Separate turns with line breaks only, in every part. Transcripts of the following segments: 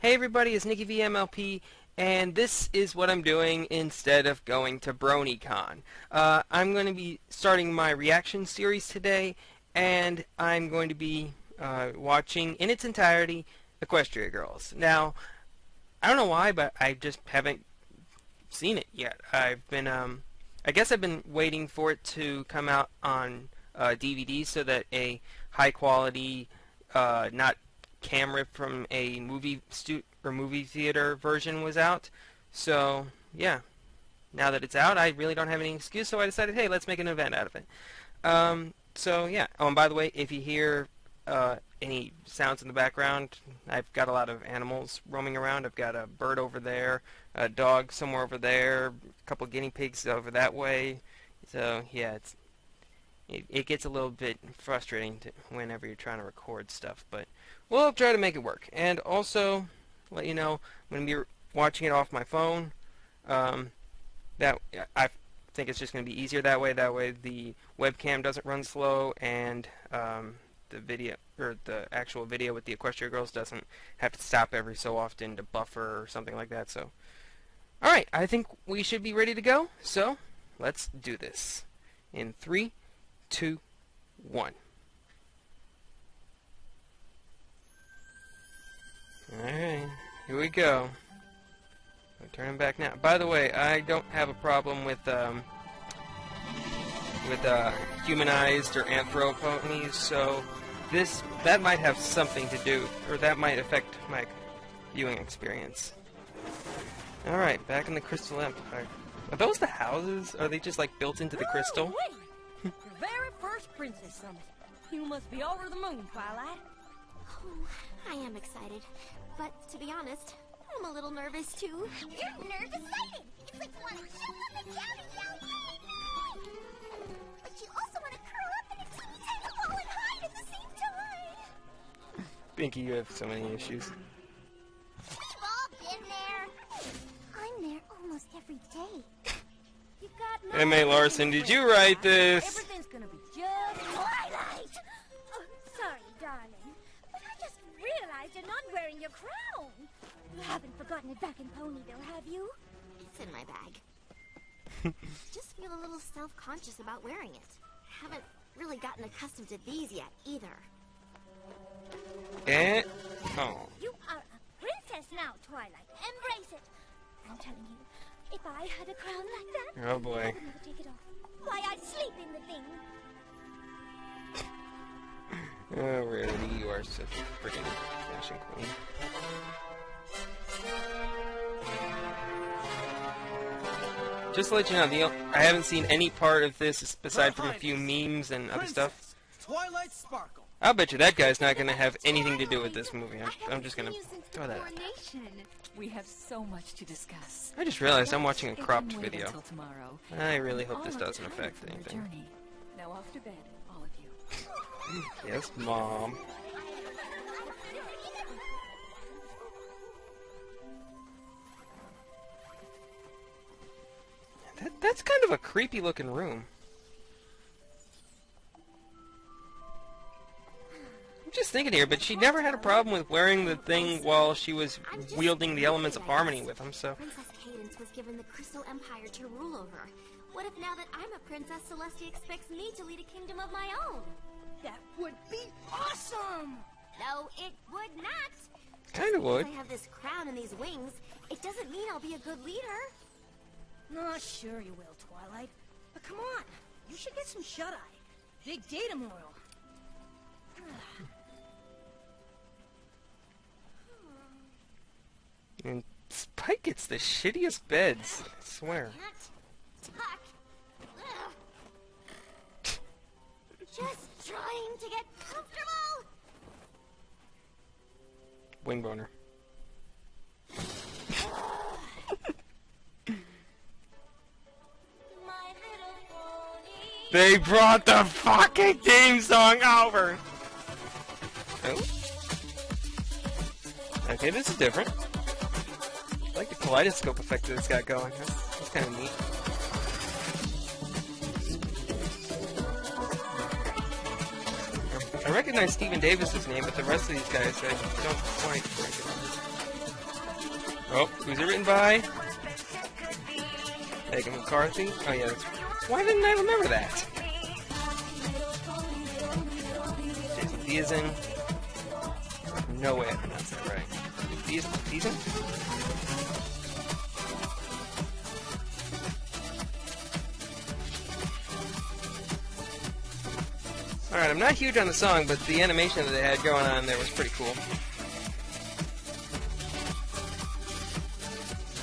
Hey everybody, it's NickyvMLP, and this is what I'm doing instead of going to BronyCon. I'm going to be starting my reaction series today, and I'm going to be watching in its entirety Equestria Girls. Now, I don't know why, but I just haven't seen it yet. I guess I've been waiting for it to come out on DVD so that a high quality, not camera from a movie theater version was out. So yeah, now that it's out, I really don't have any excuse, so I decided, hey, let's make an event out of it. So yeah. Oh, and by the way, if you hear any sounds in the background, I've got a lot of animals roaming around. I've got a bird over there, a dog somewhere over there, a couple guinea pigs over that way. So yeah, it gets a little bit frustrating whenever you're trying to record stuff, but we'll try to make it work. And also, let you know, I'm going to be watching it off my phone. That I think it's just going to be easier that way. That way the webcam doesn't run slow, and the video, or the actual video with the Equestria Girls, doesn't have to stop every so often to buffer or something like that. So, alright, I think we should be ready to go. So, let's do this. In 3, 2, 1. Alright, here we go. I'm turning back now. By the way, I don't have a problem with humanized or anthro ponies, so that might have something to do, or that might affect my viewing experience. Alright, back in the Crystal Empire. Are those the houses? Are they just like built into the crystal?
Your very first princess summit. You must be over the moon, Twilight.
Oh, I am excited, but to be honest, I'm a little nervous too.
You're nerve-excited. It's like you want to jump up and down and yell, yay! But you also want to curl up in a teeny tiny ball and hide at the same time.
Pinky, you have so many issues.
We've all been there. I'm there almost every day.
You got no
M.A. Larson, did you write this?
Everything's gonna be just
Twilight!
Oh, sorry, darling. But I just realized you're not wearing your crown.
You haven't forgotten it back in Ponyville, have you?
It's in my bag. Just feel a little self-conscious about wearing it. Haven't really gotten accustomed to these yet, either.
Oh.
You are a princess now, Twilight. Embrace it. I'm telling you, if I had a crown like that,
Oh boy.
I would never take it off. Why, I'd sleep in the thing.
Oh, Rarity, you are such a freaking fashion queen. Just to let you know, I haven't seen any part of this aside from a few memes and other stuff.
Twilight Sparkle.
I'll bet you that guy's not going to have anything to do with this movie. I'm just going to throw that out.
We have so much to discuss.
I just realized I'm watching a
It can
cropped
wait
video.
until tomorrow.
I really hope this
All are
doesn't
tired
affect
from your
anything.
journey. Now off to bed, all of you.
Yes, Mom. That's kind of a creepy looking room. I'm just thinking here, but she never had a problem with wearing the thing while she was wielding the elements of harmony with them, so...
Princess Cadence was given the Crystal Empire to rule over. What if now that I'm a princess, Celestia expects me to lead a kingdom of my own?
That would be awesome.
No, it would not.
Kinda would.
Because I have this crown and these wings, it doesn't mean I'll be a good leader.
No, sure you will, Twilight. But come on, you should get some shut-eye. Big datum oil.
And Spike gets the shittiest beds, I swear.
Can't tuck. Ugh. Just trying to get comfortable.
Wing boner.
My little pony.
They brought the fucking theme song over! Oh. Okay, this is different. I like the kaleidoscope effect that it's got going. That's kind of neat. I recognize Stephen Davis's name, but the rest of these guys I don't quite recognize. Oh, who's it written by? Megan McCarthy? Oh yeah, that's... Why didn't I remember that? Jason Diazin. No way I pronounced that right. Diazin? Alright, I'm not huge on the song, but the animation that they had going on there was pretty cool.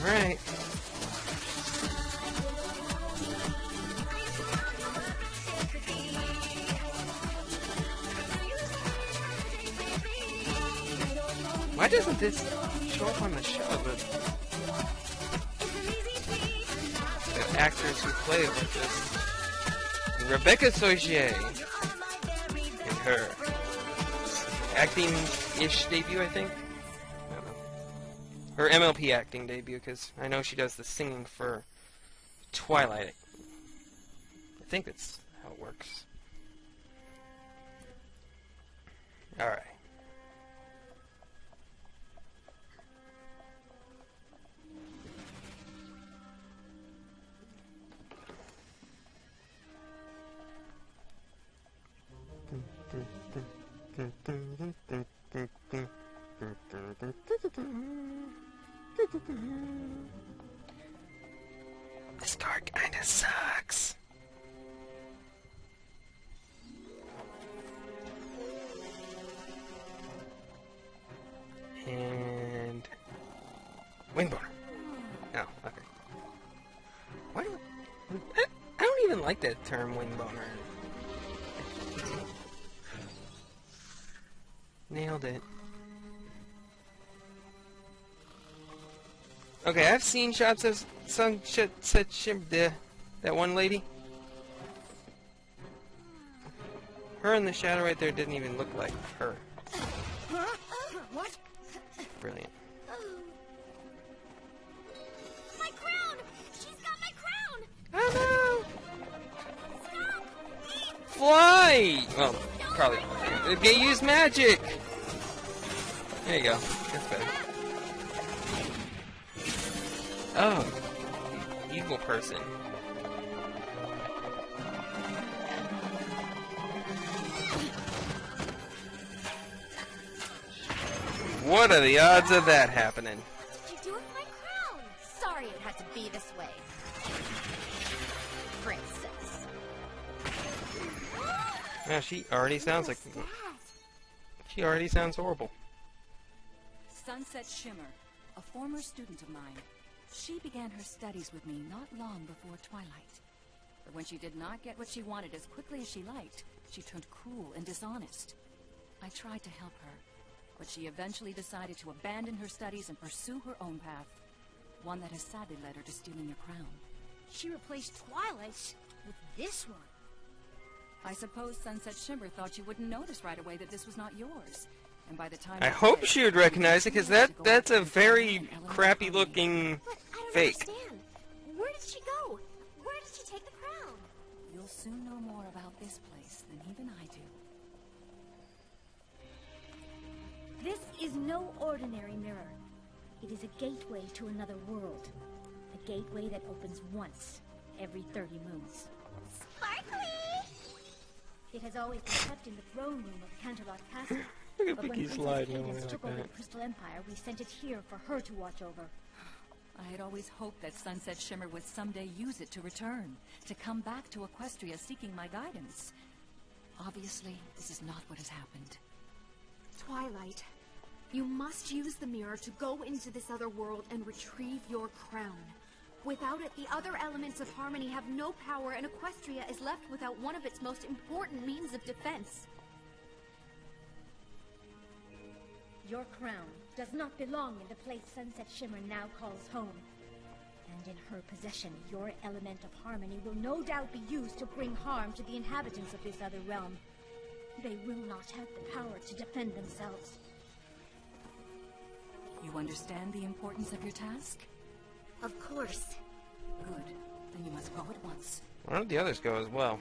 Alright. Why doesn't this show up on the show? The actors who play it like this. Rebecca Saugier. In her acting-ish debut, I think. I don't know. Her MLP acting debut, because I know she does the singing for Twilight. I think that's how it works. Alright. This card kinda sucks. And Wingboner. Oh, okay. Why do I don't even like that term, Wingboner. Nailed it. Okay, I've seen shots of that one lady. Her in the shadow right there didn't even look like her.
What?
Brilliant.
My crown! She's got my crown!
Oh no!
Stop!
Fly! Well, probably. They use magic! There you go. That's better. Oh. Evil person. What are the odds of that happening?
What did you do with my crown? Sorry it had to be this way. Princess.
Yeah, she already sounds like...
What was that?
She already sounds horrible.
Sunset Shimmer, a former student of mine. She began her studies with me not long before Twilight. But when she did not get what she wanted as quickly as she liked, she turned cruel and dishonest. I tried to help her, but she eventually decided to abandon her studies and pursue her own path. One that has sadly led her to stealing your crown.
She replaced Twilight with this one.
I suppose Sunset Shimmer thought you wouldn't notice right away that this was not yours. And by the time
I hope she would recognize it, because that's a very crappy looking
But I don't
fake.
understand. Where did she go? Where did she take the crown?
You'll soon know more about this place than even I do.
This is no ordinary mirror. It is a gateway to another world. A gateway that opens once every 30 moons.
Sparkly!
It has always been kept in the throne room of Canterlot Castle.
Look at
But when
Vicky
Princess
sliding
Cadence
away
took
like
over
that.
the Crystal Empire, we sent it here for her to watch over.
I had always hoped that Sunset Shimmer would someday use it to return, to come back to Equestria seeking my guidance. Obviously, this is not what has happened.
Twilight, you must use the mirror to go into this other world and retrieve your crown. Without it, the other elements of harmony have no power, and Equestria is left without one of its most important means of defense.
Your crown does not belong in the place Sunset Shimmer now calls home. And in her possession, your element of harmony will no doubt be used to bring harm to the inhabitants of this other realm. They will not have the power to defend themselves.
You understand the importance of your task?
Of course.
Good. Then you must go at once.
Why don't the others go as well?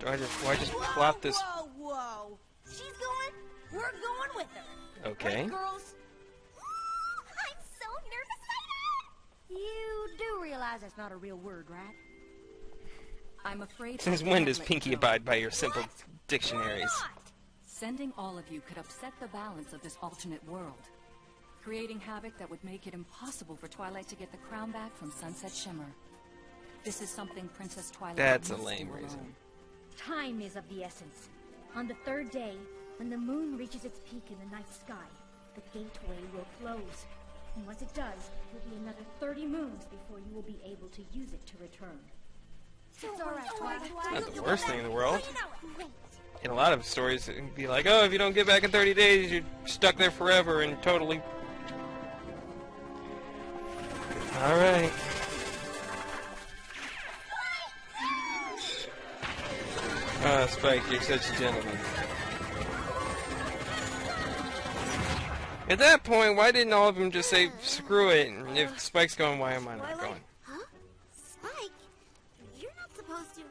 Why just plop this?
Whoa, whoa! She's going, we're going with her.
Okay.
Right, girls?
realize that's not a real word, right?
I'm afraid.
Since when does Pinky abide by your simple dictionaries?
Sending all of you could upset the balance of this alternate world, creating havoc that would make it impossible for Twilight to get the crown back from Sunset Shimmer. This is something Princess Twilight
That's a
must
lame
do
reason.
alone.
Time is of the essence. On the third day, when the moon reaches its peak in the night sky, the gateway will close. And once it does, it will be another 30 moons before you will be able to use it to return.
It's all right, Twilight.
Not the worst thing in the world.
Great.
In a lot of stories, it can be like, oh, if you don't get back in 30 days, you're stuck there forever and totally... Alright. Ah, Spike, you're such a gentleman. At that point, why didn't all of them just say, screw it, and if Spike's going, why am I not going?
Huh? Spike? You're not supposed to...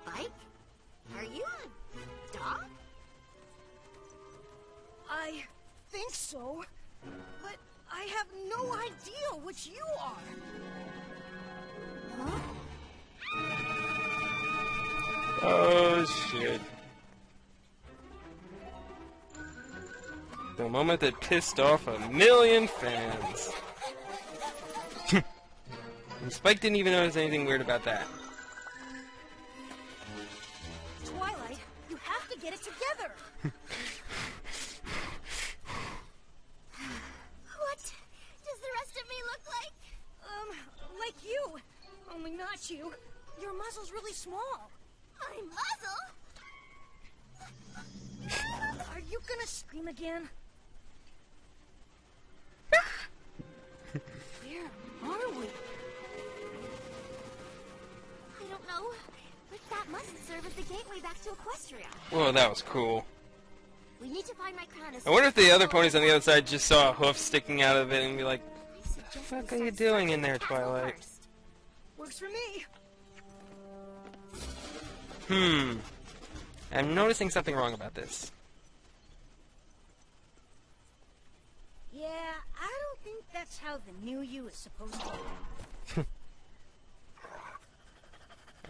Spike? Are you a dog?
I think so, but I have no idea what you are.
Huh?
Oh, shit. The moment that pissed off a million fans. And Spike didn't even notice anything weird about that.
Twilight, you have to get it together.
What does the rest of me look like?
Like you. Only not you. Your muzzle's really small.
My muzzle?
Are you gonna scream again? Where are we?
I don't know, but that must serve as the gateway back to Equestria.
Whoa, that was cool.
We need to find my crown as
I wonder if the
soon as
other
possible.
ponies on the other side just saw a hoof sticking out of it and be like,
I suggest
the fuck
we
are you
start
doing in
searching
there,
the castle
Twilight?
first.
Works for me.
I'm noticing something wrong about this.
Yeah, I don't think that's how the new you is supposed to be.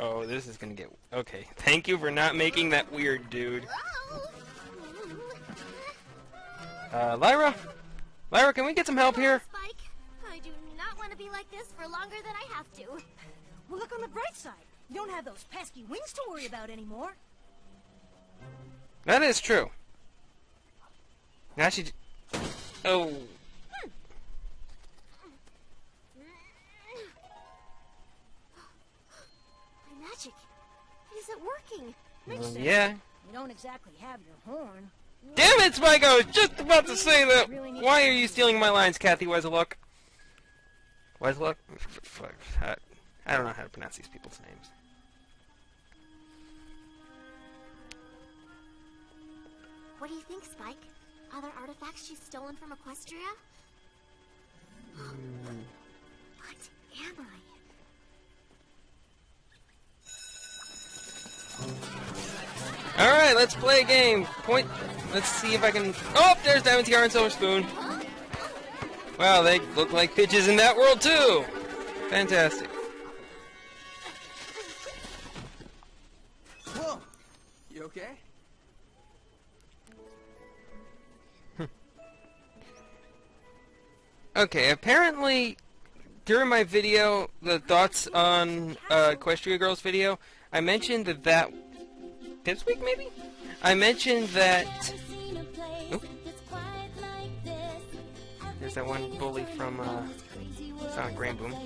Oh, this is gonna get... Okay, thank you for not making that weird, dude.
Whoa!
Lyra? Lyra, can we get some help here?
Spike, I do not want to be like this for longer than I have to.
Well, look on the bright side. You don't have those pesky wings to worry about anymore.
That is true. Now she... Oh...
My magic. Is it working?
Makes sense.
yeah.
You don't exactly have your horn.
Damn it, Spike! I was just about to say that! Why are you stealing my lines, Kathy Weselook? Weselook? Fuck. I don't know how to pronounce these people's names.
What do you think, Spike? Other artifacts she's stolen from Equestria? What am I?
Alright, let's play a game. Let's see if I can... Oh, there's Diamond Tiara and Silver Spoon. Wow, they look like bitches in that world, too. Fantastic.
Whoa! You okay?
Okay, apparently, during my video, the thoughts on Equestria Girls video, I mentioned that this week, maybe? I mentioned that... Oop. There's that one bully from Sonic Grand Boom.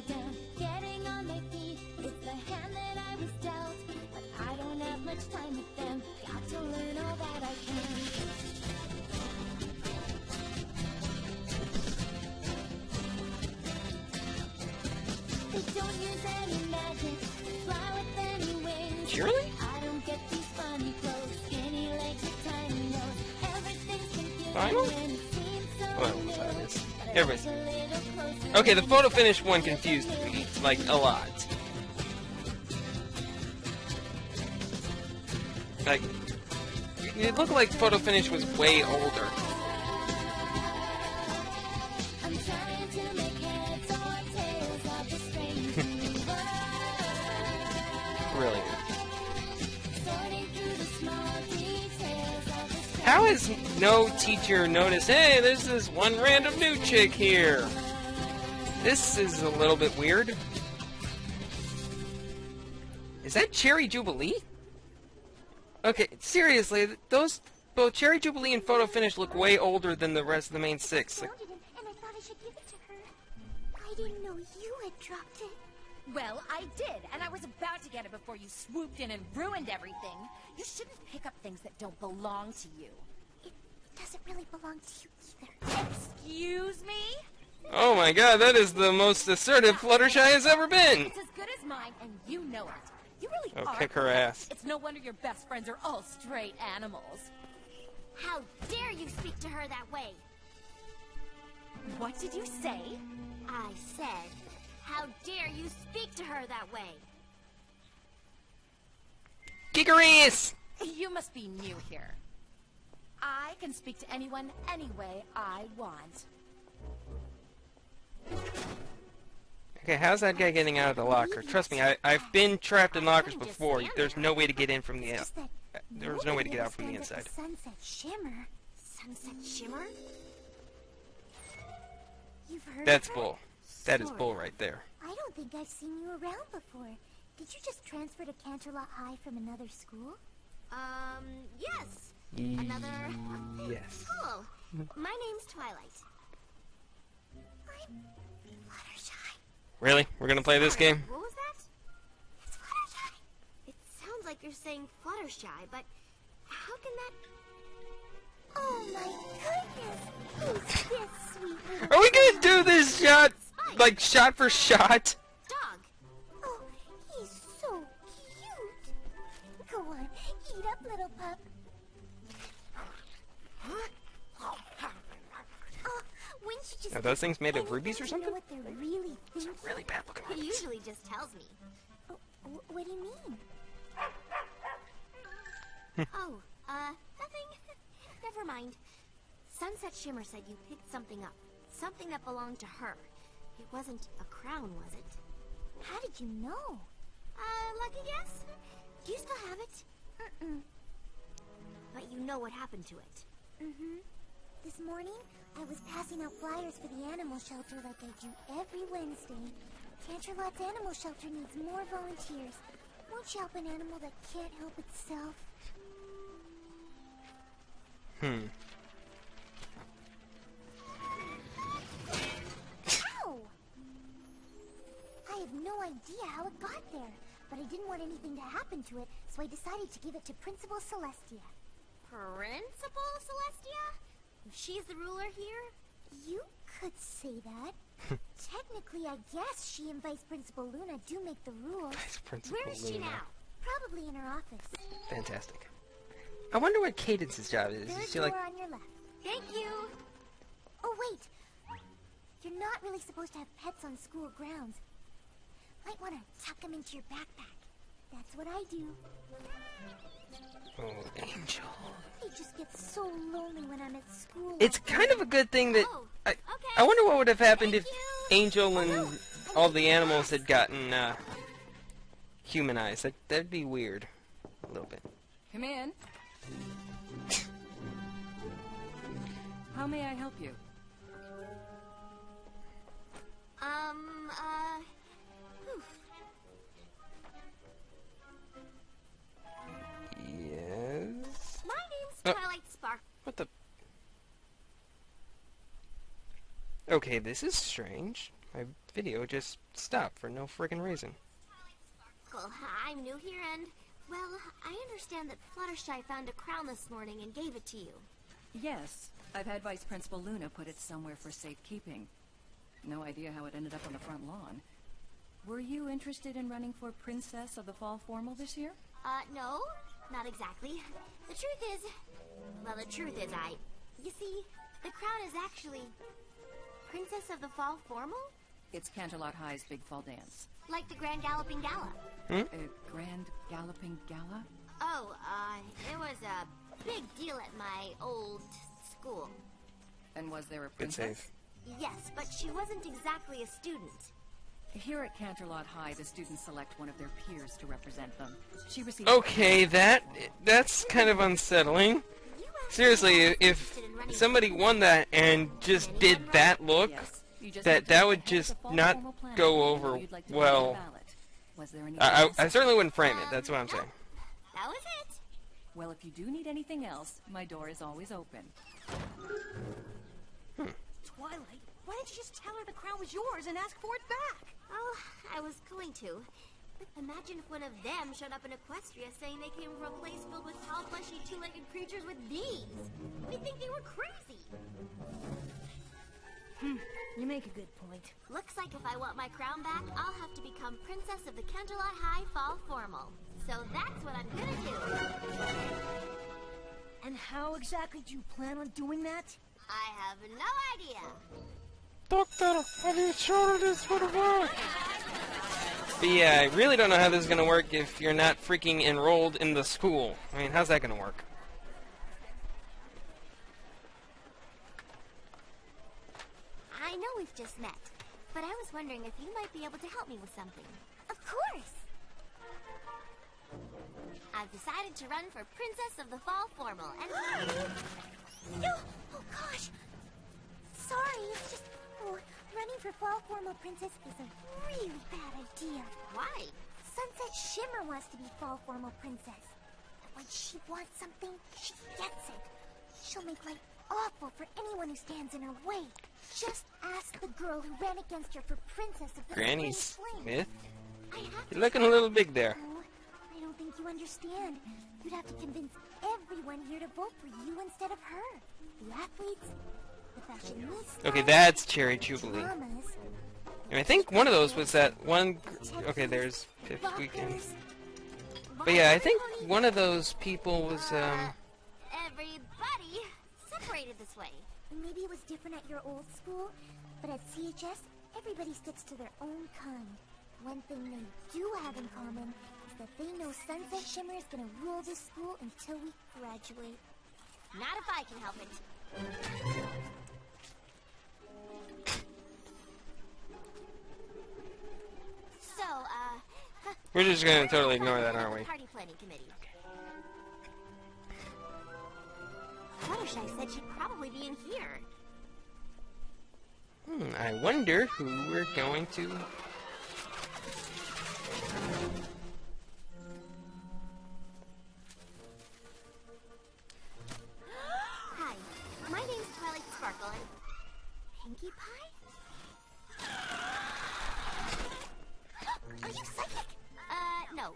Really? Final? Well, that is. Everybody's... Okay, the photo finish one confused me, like, a lot. Like, it looked like photo finish was way older. does no teacher notice, hey, there's this one random new chick here? This is a little bit weird. Is that Cherry Jubilee? Okay, seriously, those both Cherry Jubilee and Photo Finish look way older than the rest of the main six. Like,
Found it and I thought I should give it to her. I didn't know you had dropped it.
Well, I did, and I was about to get it before you swooped in and ruined everything. You shouldn't pick up things that don't belong to you.
It doesn't really belong to you either.
Excuse me?
oh my god, that is the most assertive Fluttershy has ever been!
It's as good as mine, and you know it. You really
Oh,
are.
kick her ass.
It's no wonder your best friends are all straight animals.
How dare you speak to her that way?
What did you say?
I said, how dare you speak to her that way?
Kickeries!
You must be new here. I can speak to anyone any way I want.
Okay, how's that guy getting out of the locker? Trust me, I've been trapped in lockers before. There's no way to get in from the
Just that
there's no way to get out from the
nobody
inside.
understands that Sunset Shimmer.
Sunset Shimmer?
You've heard
That's
of her?
bull. That is bull right there.
I don't think I've seen you around before. Did you just transfer to Canterlot High from another school?
Yes. Another...
Yes.
Cool. My name's Twilight.
I'm Fluttershy.
Really? We're gonna play this game?
What was that?
It's Fluttershy.
It sounds like you're saying Fluttershy, but how can that...
Oh my goodness! Who's this sweet little...
Are we gonna do this shot, like shot for shot?
Dog.
Oh, he's so cute. Go on, eat up, little pup. Oh, wouldn't you just...
Are those things made of
anything
rubies or
to
something?
know what they're really thinking?
Really bad looking
He
rubies.
usually just tells me.
Oh, what do you mean?
Oh, nothing. Never mind. Sunset Shimmer said you picked something up. Something that belonged to her. It wasn't a crown, was it?
How did you know?
Lucky guess? Do you still have it?
Mm-mm.
But you know what happened to it.
Mm-hmm. This morning, I was passing out flyers for the animal shelter like I do every Wednesday. Canterlot's animal shelter needs more volunteers. Won't you help an animal that can't help itself? Ow! I have no idea how it got there, but I didn't want anything to happen to it, so I decided to give it to Principal Celestia.
Principal Celestia? She's the ruler here?
You could say that. Technically, I guess she and Vice Principal Luna do make the rules.
Principal
Where is she
Luna.
now?
Probably in her office.
Fantastic. I wonder what Cadence's job is.
Third
Is she like...
door on your left.
Thank you.
Oh, wait. You're not really supposed to have pets on school grounds. Might want to tuck them into your backpack. That's what I do.
Oh, Angel.
They just get so lonely when I'm at school.
It's kind of a good thing that...
Oh,
I
okay.
wonder what would have happened if
Thank you.
Angel and all the animals had gotten humanized. That'd be weird. A little bit.
Come in. How may I help you?
Whew.
Yes?
My name's
Oh.
Twilight Spark.
What the... Okay, this is strange. My video just stopped for no friggin' reason.
Well, I'm new here and, well, I understand that Fluttershy found a crown this morning and gave it to you.
Yes, I've had Vice Principal Luna put it somewhere for safekeeping. No idea how it ended up on the front lawn. Were you interested in running for Princess of the Fall Formal this year?
No, not exactly. The truth is, you see, the crown is actually Princess of the Fall Formal?
It's Canterlot High's big fall dance.
Like the Grand Galloping Gala.
A grand galloping gala?
Oh, it was a big deal at my old school.
And was there a
Good
princess?
save.
Yes, but she wasn't exactly a student.
Here at Canterlot High, the students select one of their peers to represent them. She received...
Okay, that's kind of unsettling.
You
Seriously, if somebody won that and just did that look,
Yes. You just
that
have to
that
look
would
ahead to
just
fall
not
formal planning
go
committee
over
where you'd like to
well.
put your ballot. Was there anything
I
else?
certainly wouldn't frame it. That's what I'm saying.
That was it.
Well, if you do need anything else, my door is always open.
Twilight, why didn't you just tell her the crown was yours and ask for it back?
Oh, I was going to. Imagine if one of them showed up in Equestria saying they came from a place filled with tall, fleshy, two-legged creatures with bees. We'd think they were crazy.
You make a good point.
Looks like if I want my crown back, I'll have to become Princess of the Canterlot High Fall Formal. So that's what I'm gonna do.
And how exactly do you plan on doing that?
I have no idea.
Doctor, have you sure this would work? But yeah, I really don't know how this is gonna work if you're not freaking enrolled in the school. I mean, how's that gonna work?
I know we've just met, but I was wondering if you might be able to help me with something.
Of course.
I've decided to run for Princess of the Fall Formal, and...
No! Oh gosh! Sorry, it's just... Oh, running for Fall Formal Princess is a really bad idea.
Why?
Sunset Shimmer wants to be Fall Formal Princess. And when she wants something, she gets it. She'll make life awful for anyone who stands in her way. Just ask the girl who ran against her for Princess of the
Granny
Spring Flame.
Smith?
I have to
You're looking a little big there.
Oh, I don't think you understand. You'd have to convince everyone here to vote for you instead of her. The athletes, the fashionistas,
Okay, that's Cherry Jubilee.
dramas,
And I think one of those was that one... Okay, there's Fifth Weekend.
rockers.
But yeah, I think one of those people was,
Everybody separated this way.
Maybe it was different at your old school, but at CHS, everybody sticks to their own kind. One thing they do have in common is that they know Sunset Shimmer is gonna rule this school until we graduate.
Not if I can help it. So,
we're just gonna totally ignore that, aren't we?
Party planning committee. Fluttershy said she'd probably be in here.
I wonder who we're going to...
Hi, my name's Twilight Sparkle and... Pinkie Pie? Are you psychic? No.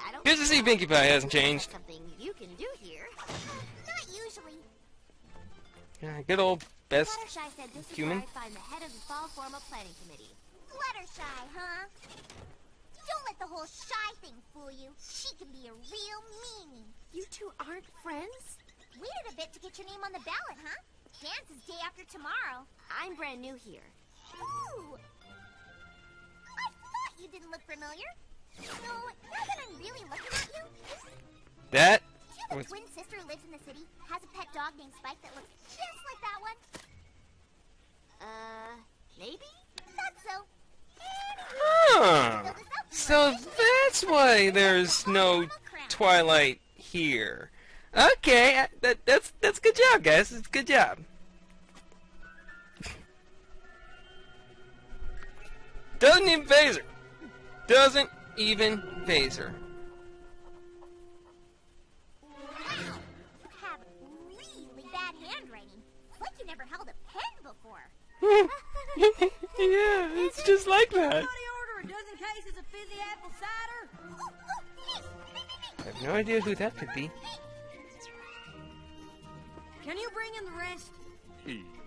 I don't...
Good to see Pinkie Pie hasn't changed.
Something you can do here.
Not usually.
Yeah, good old best
Fluttershy said this is
human.
where I find the head of the Fall Formal Planning Committee.
Fluttershy, huh? Don't let the whole shy thing fool you. She can be a real meanie.
You two aren't friends?
Waited a bit to get your name on the ballot, huh? Dance is day after tomorrow.
I'm brand new here.
Ooh! I thought you didn't look familiar. So, now that I'm really looking at you,
That
do you have a
was...
twin sister who lives in the city, has a pet dog named Spike that looks just like that one?
Maybe?
Thought so.
Huh. So that's why there's no Twilight here. Okay, that's good job, guys. It's a good job. Doesn't even phase her. Doesn't even phase her.
Wow, you have really bad handwriting. It's like you never held a pen before.
Yeah, it's just like that.
Somebody order a dozen cases of fizzy apple cider?
I have no idea who that could be.
Can you bring in the rest?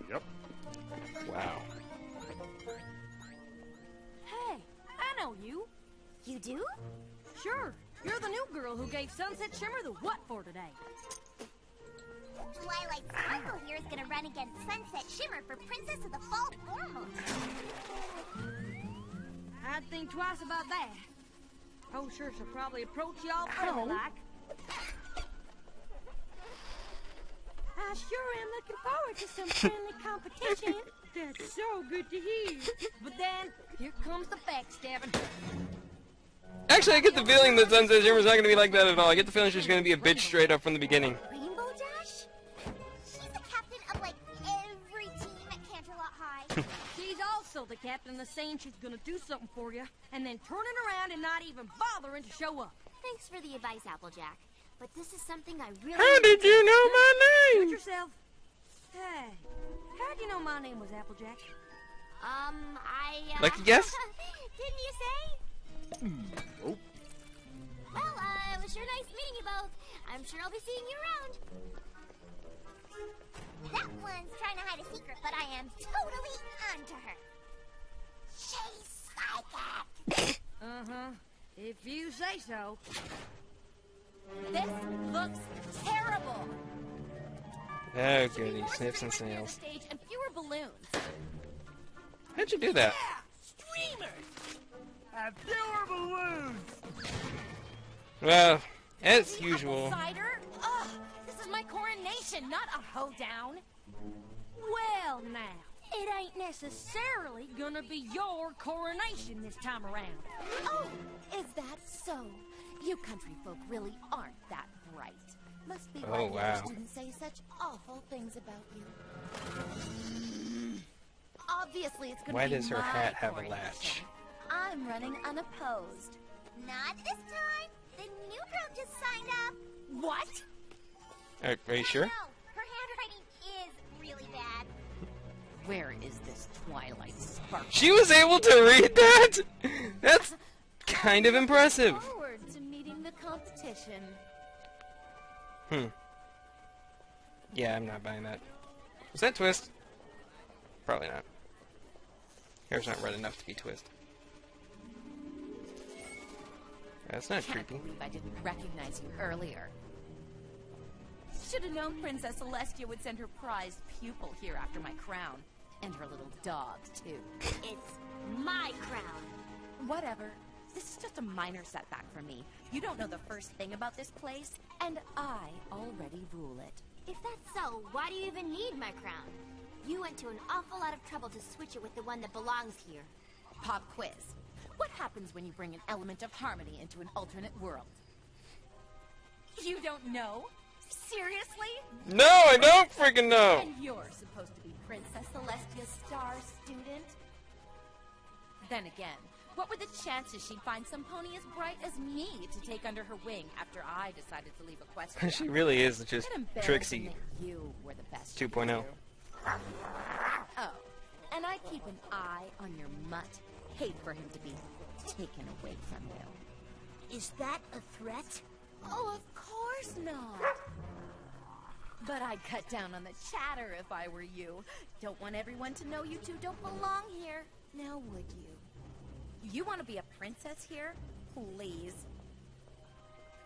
Yep.
Wow.
Hey, I know you.
You do?
Sure, you're the new girl who gave Sunset Shimmer the what for today.
Twilight Sparkle here is gonna run against Sunset Shimmer for Princess of the Fall Formal.
I'd think twice about that. Oh, sure, she'll probably approach y'all friendly like. I sure am looking forward to some friendly competition. That's so good to hear. But then, here comes the backstabbing.
Actually, I get the feeling that Sunset Shimmer's not going to be like that at all. I get the feeling she's going to be a bitch straight up from the beginning.
Rainbow Dash?
She's also the captain that's saying she's gonna do something for you, and then turning around and not even bothering to show up.
Thanks for the advice, Applejack. But this is something I really...
How did you know my
Put
name?
yourself. Hey, how'd you know my name was Applejack?
Lucky guess?
Didn't you say?
Nope.
Well, it was sure nice meeting you both. I'm sure I'll be seeing you around.
That one's trying to hide a secret, but I am totally onto her. She's psychic.
Uh-huh. If you say so.
This looks terrible.
Oh,
Should be
goody.
more
Sniffs and
streamers near the
snails.
stage and fewer balloons.
How'd you do that?
Streamers! Have fewer balloons!
Well, as
Apple
usual.
cider? Ugh, this is my coronation, not a hoedown.
Well, now, it ain't necessarily gonna be your coronation this time around.
Oh, is that so? You country folk really aren't that bright. Must be why
Oh,
the
wow.
other students say such awful things about you. Obviously, it's gonna
Why
be
does her
my
hat have a
coronation.
latch?
I'm running unopposed.
Not this time. The new girl just signed up.
What?
Are you sure?
No, her handwriting is really bad.
Where is this Twilight sparkle?
She was able to read that? That's kind of impressive.
Look forward to meeting the competition.
Yeah, I'm not buying that. Was that Twist? Probably not. Hair's not red enough to be Twist. That's not
Can't
creepy.
believe I didn't recognize you earlier. Should have known Princess Celestia would send her prized pupil here after my crown. And her little dog, too.
It's my crown.
Whatever. This is just a minor setback for me. You don't know the first thing about this place, and I already rule it.
If that's so, why do you even need my crown? You went to an awful lot of trouble to switch it with the one that belongs here.
Pop quiz. What happens when you bring an element of harmony into an alternate world? You don't know? Seriously?
No, I don't freaking know.
And you're supposed to be Princess Celestia's star student? Then again, what were the chances she'd find some pony as bright as me to take under her wing after I decided to leave Equestria?
She really is just
Bit embarrassing
Trixie
that you were the best
2.0.
you. Oh, and I keep an eye on your mutt. Hate for him to be taken away from you.
Is that a threat?
Oh, of course not. But I'd cut down on the chatter if I were you. Don't want everyone to know you two don't belong here. Now would you? You want to be a princess here? Please.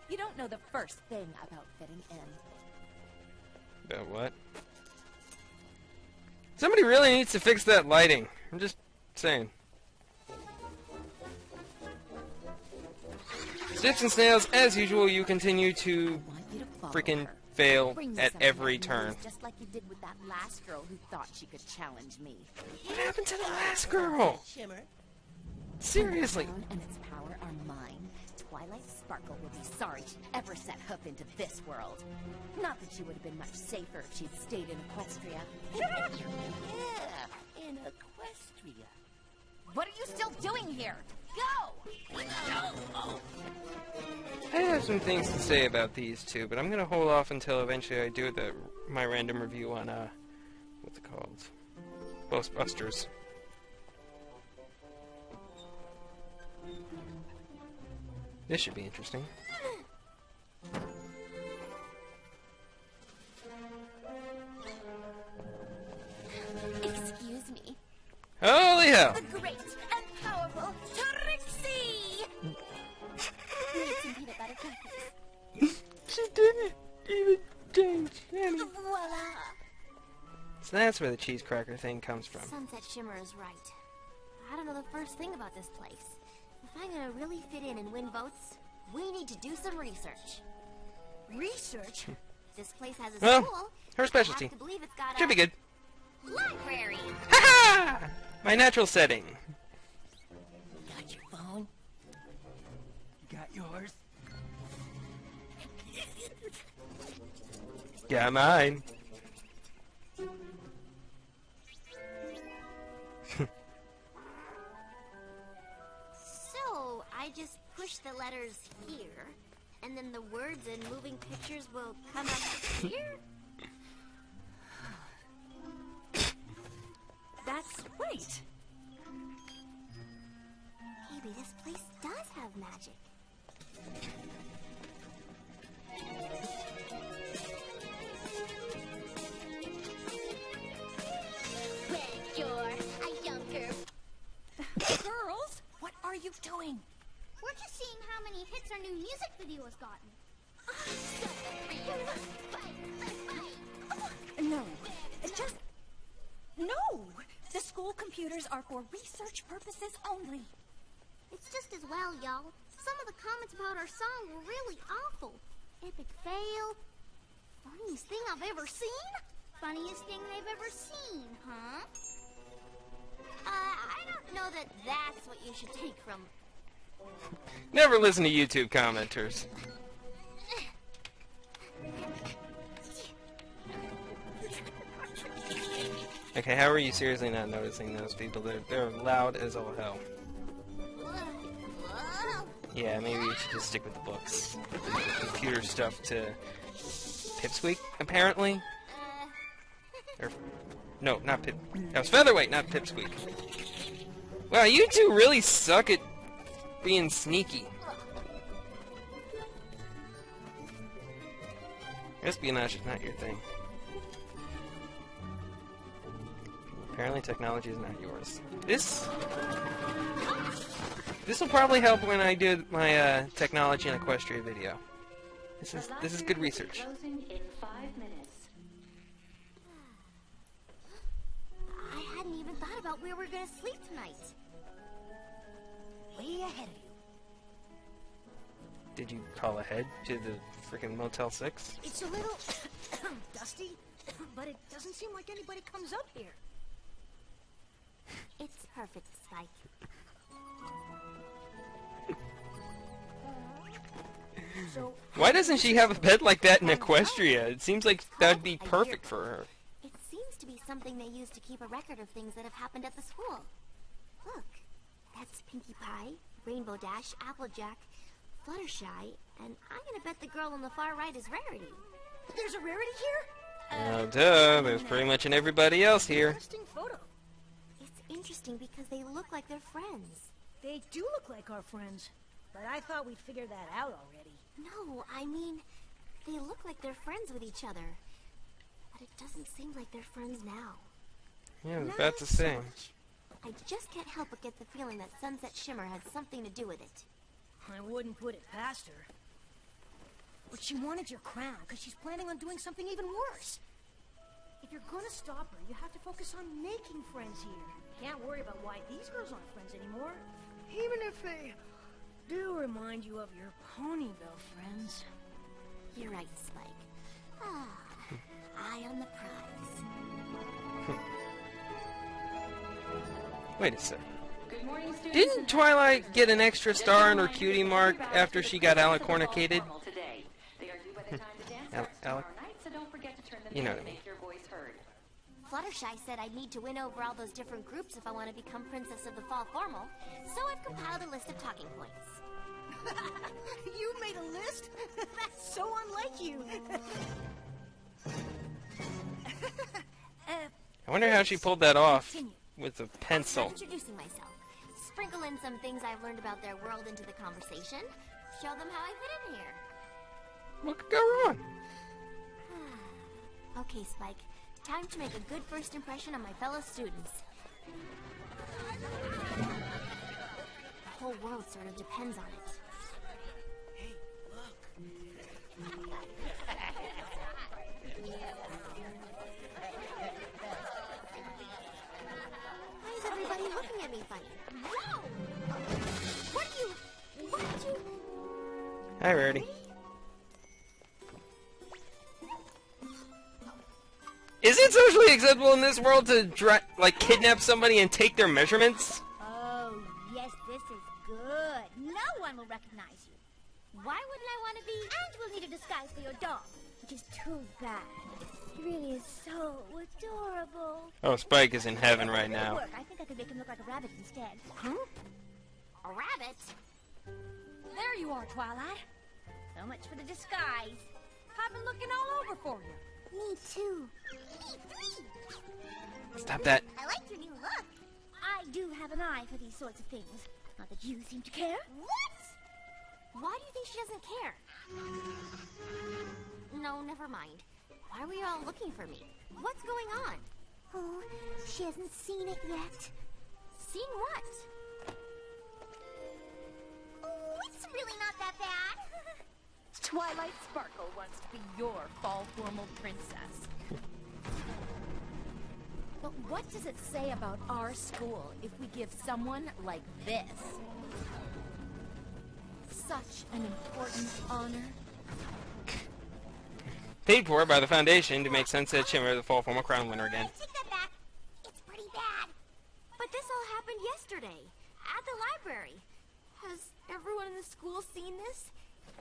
You don't know the first thing about fitting in.
About what? Somebody really needs to fix that lighting. I'm just saying. Snips and snails, as usual, you continue to
Want you to follow
freaking
her.
fail
Bring me
at
something
every
that
turn.
moves just like you did with that last girl who thought she could challenge me.
What happened to the last girl?
Shimmer.
Seriously.
The crown and its power are mine. Twilight Sparkle will be sorry she ever set hoof into this world. Not that she would have been much safer if she'd stayed in Equestria.
Yeah, in Equestria.
What are you still doing here? Go!
I have some things to say about these two, but I'm gonna hold off until eventually I do my random review on what's it called? Ghostbusters. This should be interesting.
Excuse me.
Holy hell!
The great and powerful Trixie! Need some peanut butter crackers.
She didn't even change any.
Voila!
So that's where the cheese cracker thing comes from.
Sunset Shimmer is right. I don't know the first thing about this place. If I'm gonna really fit in and win votes, we need to do some research. Research? This place has a
Well,
school.
her specialty.
I have to believe it's got
Should be good.
library.
Ha ha! My natural setting.
Got your phone? Got yours?
Got mine.
push the letters here, and then the words and moving pictures will come up here?
That's right.
Maybe this place does have magic. When you're a younger...
Girls, what are you doing?
We're just seeing how many hits our new music video has gotten.
No, just... No! The school computers are for research purposes only.
It's just as well, y'all. Some of the comments about our song were really awful. Epic fail. Funniest thing I've ever seen? Funniest thing they've ever seen, huh?
I don't know that that's what you should take from...
Never listen to YouTube commenters. Okay, how are you seriously not noticing those people? They're loud as all hell. Yeah, maybe you should just stick with the books. Computer stuff to Pipsqueak, apparently. Or, no, not Pip. That was Featherweight, not Pipsqueak. Wow, you two really suck at being sneaky. Espionage is not your thing. Apparently technology is not yours. This will probably help when I do my technology and Equestria video. This is good research.
I hadn't even thought about where we're gonna sleep tonight.
Way ahead of you.
Did you call ahead to the freaking Motel 6?
It's a little dusty, but it doesn't seem like anybody comes up here.
It's perfect, Spike.
So
Why doesn't she have a bed like that in Equestria? It seems like that would be perfect for her.
It seems to be something they use to keep a record of things that have happened at the school. Look, that's Pinkie Pie, Rainbow Dash, Applejack, Fluttershy, and I'm gonna bet the girl on the far right is Rarity.
there's a Rarity here?
Oh, duh. There's pretty much an everybody else here.
Interesting photo.
It's interesting because they look like they're friends.
They do look like our friends, but I thought we'd figured that out already.
No, I mean, they look like they're friends with each other. But it doesn't seem like they're friends now.
Yeah, I was about to say.
I just can't help but get the feeling that Sunset Shimmer had something to do with it.
I wouldn't put it past her. But she wanted your crown because she's planning on doing something even worse. If you're gonna stop her, you have to focus on making friends here. Can't worry about why these girls aren't friends anymore. Even if they do remind you of your Ponyville friends.
You're right, Spike. Ah, eye on the prize.
Wait a sec. Didn't Twilight get an extra star on her cutie mark after she got alicornicated? You know what I mean.
Fluttershy said I'd need to win over all those different groups if I want to become Princess of the Fall Formal, so I've compiled a list of talking points.
You made a list? That's so unlike you.
I wonder how she pulled that off with a
I'll start
pencil.
introducing myself. Sprinkle in some things I've learned about their world into the conversation. Show them how I fit in here.
What could go wrong?
Okay, Spike. Time to make a good first impression on my fellow students. The whole world sort of depends on it.
Hey, look.
Why is everybody looking at me funny? Whoa! What did you...
Hi, Rarity. Is it socially acceptable in this world to kidnap somebody and take their measurements?
Oh, yes, this is good. No one will recognize you.
Why wouldn't I want to be...
And we'll need a disguise for your dog, which is too bad. He really is so adorable.
Oh, Spike is in heaven right now.
Look, I think I could make him look like a rabbit instead.
Huh? A rabbit?
There you are, Twilight.
So much for the disguise.
I've been looking all over for you.
Me too. Me three.
Stop that.
I like your new look.
I do have an eye for these sorts of things. Not that you seem to care.
What? Why do you think she doesn't care? No, never mind. Why were you all looking for me? What's going on?
Oh, she hasn't seen it yet.
Seen what?
Oh, it's really not that bad.
Twilight Sparkle wants to be your fall formal princess. But what does it say about our school if we give someone like this such an important honor?
Paid for by the Foundation to make Sunset Shimmer the fall formal crown winner again.
Take that back. It's pretty bad.
But this all happened yesterday, at the library. Has everyone in the school seen this?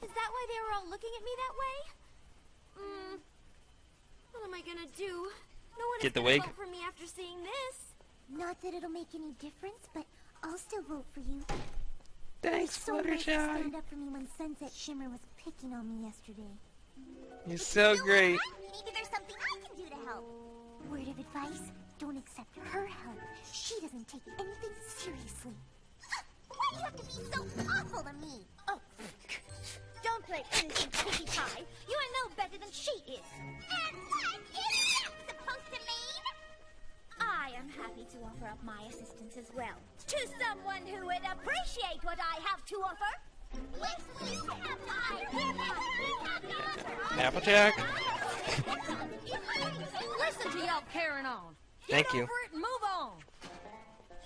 Is that why they were all looking at me that way? What am I gonna do? No one is
Get the
gonna
wig?
vote for me after seeing this.
Not that it'll make any difference, but I'll still vote for you.
Thanks,
It's so nice to
Fluttershy.
stand up for me when Sunset Shimmer was picking on me yesterday.
You're so great.
Maybe there's something I can do to help. Word of advice, don't accept her help. She doesn't take anything seriously. Why do you have to be so awful to me?
Oh, don't play innocent Pinkie Pie. You are no better than she is.
And what is that supposed to mean?
I am happy to offer up my assistance as well. To someone who would appreciate what I have to offer.
What do you have to offer?
Applejack.
Listen to y'all carrying on.
Thank
Get
you.
over it and move on.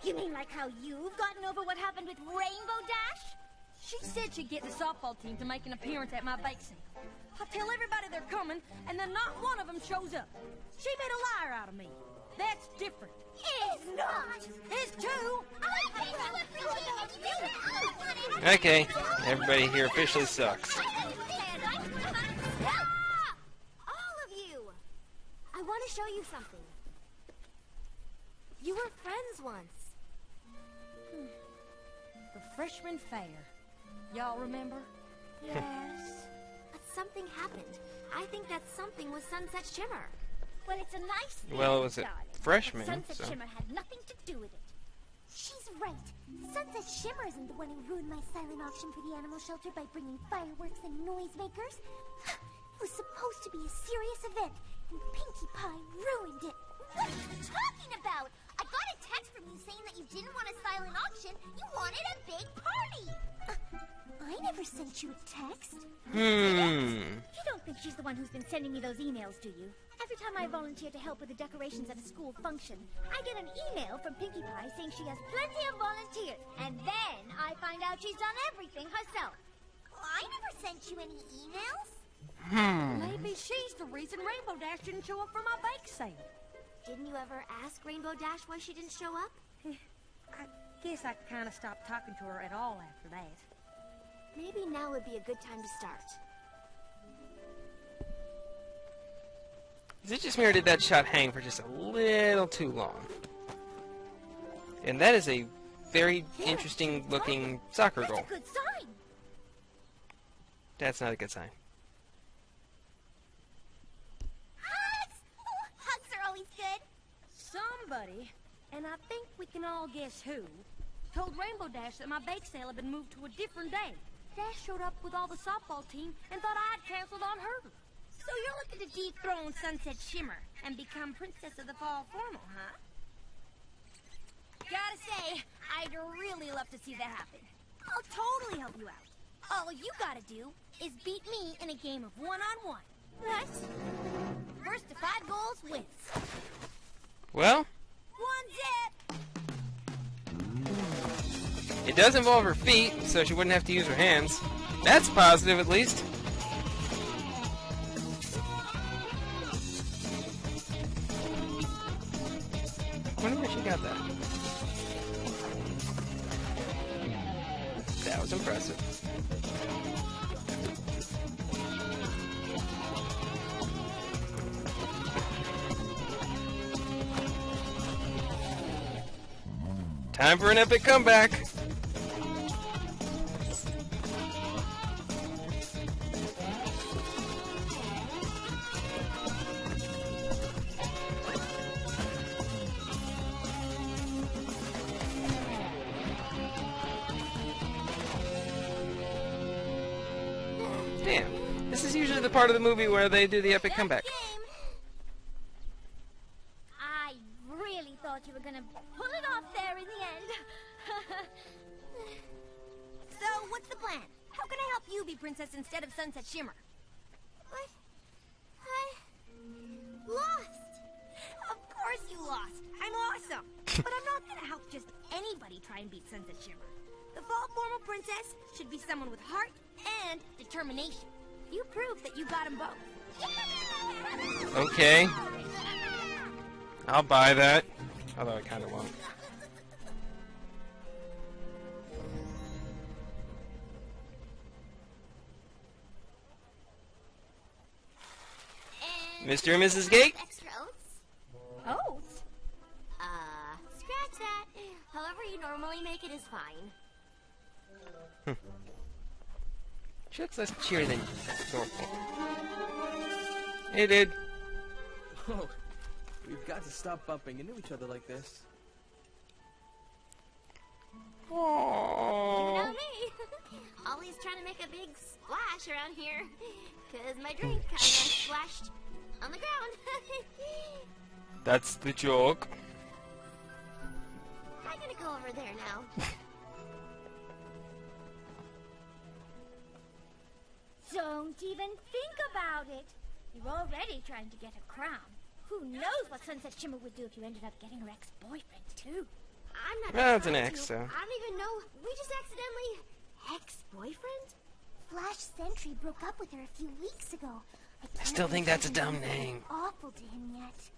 You mean like how you've gotten over what happened with Rainbow Dash?
She said she'd get the softball team to make an appearance at my bake sale. I tell everybody they're coming, and then not one of them shows up. She made a liar out of me. That's different.
It's not.
It's too.
Okay, everybody here officially sucks.
All of you! I want to show you something. You were friends once.
The freshman fair. Y'all remember?
Yes. But something happened. I think that something was Sunset Shimmer.
Well, it's a nice thing,
Well, it was a
darling.
freshman,
But Sunset
so-
Shimmer had nothing to do with it.
She's right. Sunset Shimmer isn't the one who ruined my silent auction for the animal shelter by bringing fireworks and noisemakers. It was supposed to be a serious event, and Pinkie Pie ruined it. What are you talking about? I got a text from you saying that you didn't want a silent auction. You wanted a big party. I never sent you a text.
You don't think she's the one who's been sending me those emails, do you? Every time I volunteer to help with the decorations at a school function, I get an email from Pinkie Pie saying she has plenty of volunteers. And then I find out she's done everything herself.
I never sent you any emails.
Maybe she's the reason Rainbow Dash didn't show up for my bake sale.
Didn't you ever ask Rainbow Dash why she didn't show up?
I guess I kind of stopped talking to her at all after that.
Maybe now would be a good time to start.
Is it just me or did that shot hang for just a little too long? And that is a very interesting looking soccer
That's
goal.
a good sign.
That's not a good sign.
Hugs! Oh, hugs are always good.
Somebody, and I think we can all guess who, told Rainbow Dash that my bake sale had been moved to a different day. Dash showed up with all the softball team and thought I had canceled on her.
So you're looking to dethrone Sunset Shimmer and become Princess of the Fall Formal, huh? Gotta say, I'd really love to see that happen. I'll totally help you out. All you gotta do is beat me in a game of one-on-one. What? First to 5 goals wins.
Well,
1 zip!
it does involve her feet, so she wouldn't have to use her hands. That's positive, at least. I wonder where she got that. That was impressive. Time for an epic comeback. is usually the part of the movie where they do the epic comeback.
I really thought you were gonna pull it off there in the end.
So, what's the plan? How can I help you be princess instead of Sunset Shimmer?
What? I lost.
Of course you lost. I'm awesome. But I'm not gonna help just anybody try and beat Sunset Shimmer. The fall formal princess should be someone with heart and determination. You proved that you got them both.
Okay. I'll buy that. Although I kind of won't. Mr. and Mrs. Gate?
Extra oats?
Oats?
Scratch that. However you normally make it is fine.
She looks less cheery than normal. Hey, dude.
Oh, we've got to stop bumping into each other like this.
You know me. Always trying to make a big splash around here. Because my drink kind of splashed on the ground.
That's the joke.
I'm gonna go over there now.
Don't even think about it. You're already trying to get a crown. Who knows what Sunset Shimmer would do if you ended up getting her ex-boyfriend, too.
I'm not
Well, it's an
trying
ex,
to.
so.
I don't even know. We just accidentally... Ex-boyfriend?
Flash Sentry broke up with her a few weeks ago.
I still think that's a dumb name.
Awful to him yet.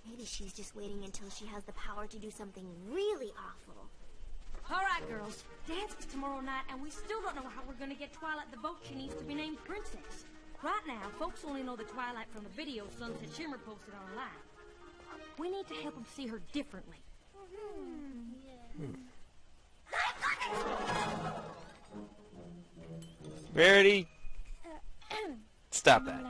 Maybe she's just waiting until she has the power to do something really awful.
All right, girls. Dance is tomorrow night, and we still don't know how we're going to get Twilight the vote she needs to be named princess. Right now, folks only know the Twilight from the video Sunset Shimmer posted online. We need to help them see her differently.
Verity. Stop that.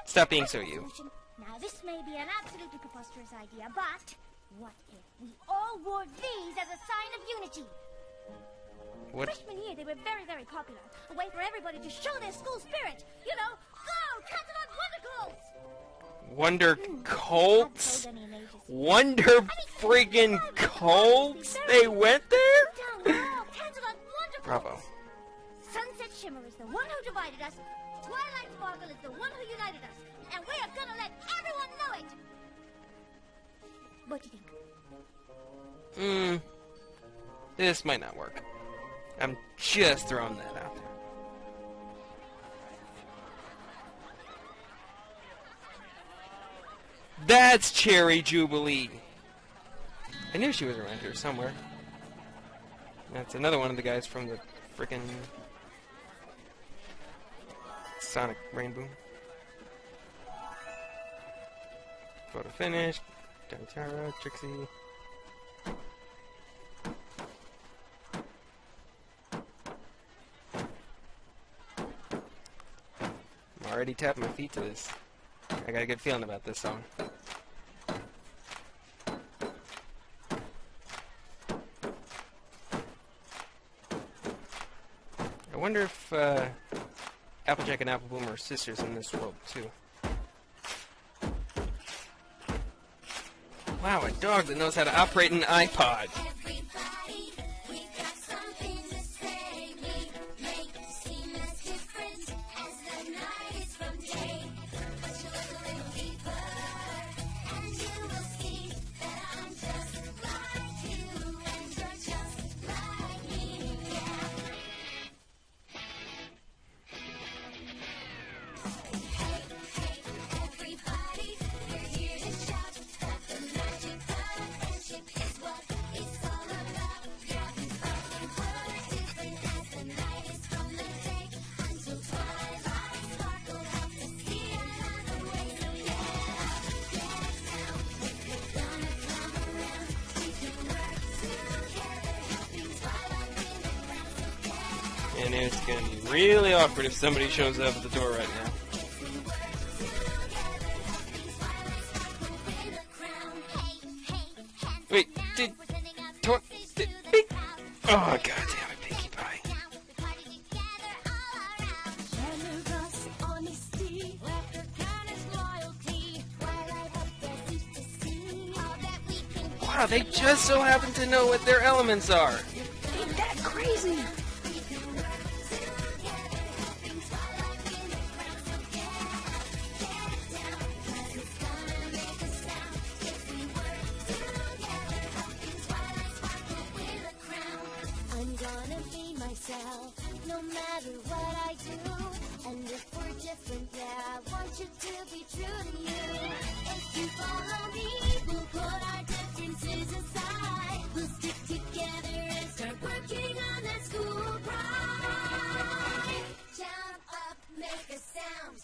Stop being so you.
Now, this may be an absolutely preposterous idea, but what if we all wore these as a sign of unity?
What?
Freshman year, they were very, very popular. A way for everybody to show their school spirit. You know, go, Catalan Wondercolts!
Wonder Colts? Wonder friggin' Colts? They went there? Bravo.
Sunset Shimmer is the one who divided us. Twilight Sparkle is the one who united us. And we are gonna let everyone know it! What do you think?
This might not work. I'm just throwing that out there. That's Cherry Jubilee! I knew she was around here somewhere. That's another one of the guys from the frickin' Sonic Rainbow. Photo finish. Tara, Trixie. I'm already tapping my feet to this. I got a good feeling about this song. I wonder if Applejack and Appleboom are sisters in this world, too. Wow, a dog that knows how to operate an iPod. And it's going to be really awkward if somebody shows up at the door right now. Wait, oh, god damn it, Pinky. Wow, they just so happen to know what their elements are.
Ain't that crazy?
I'm gonna be myself, no matter what I do. And if we're different, yeah, I want you to be true to you. If you follow me, we'll put our differences aside. We'll stick together and start working on that school pride. Jump up, make a sound.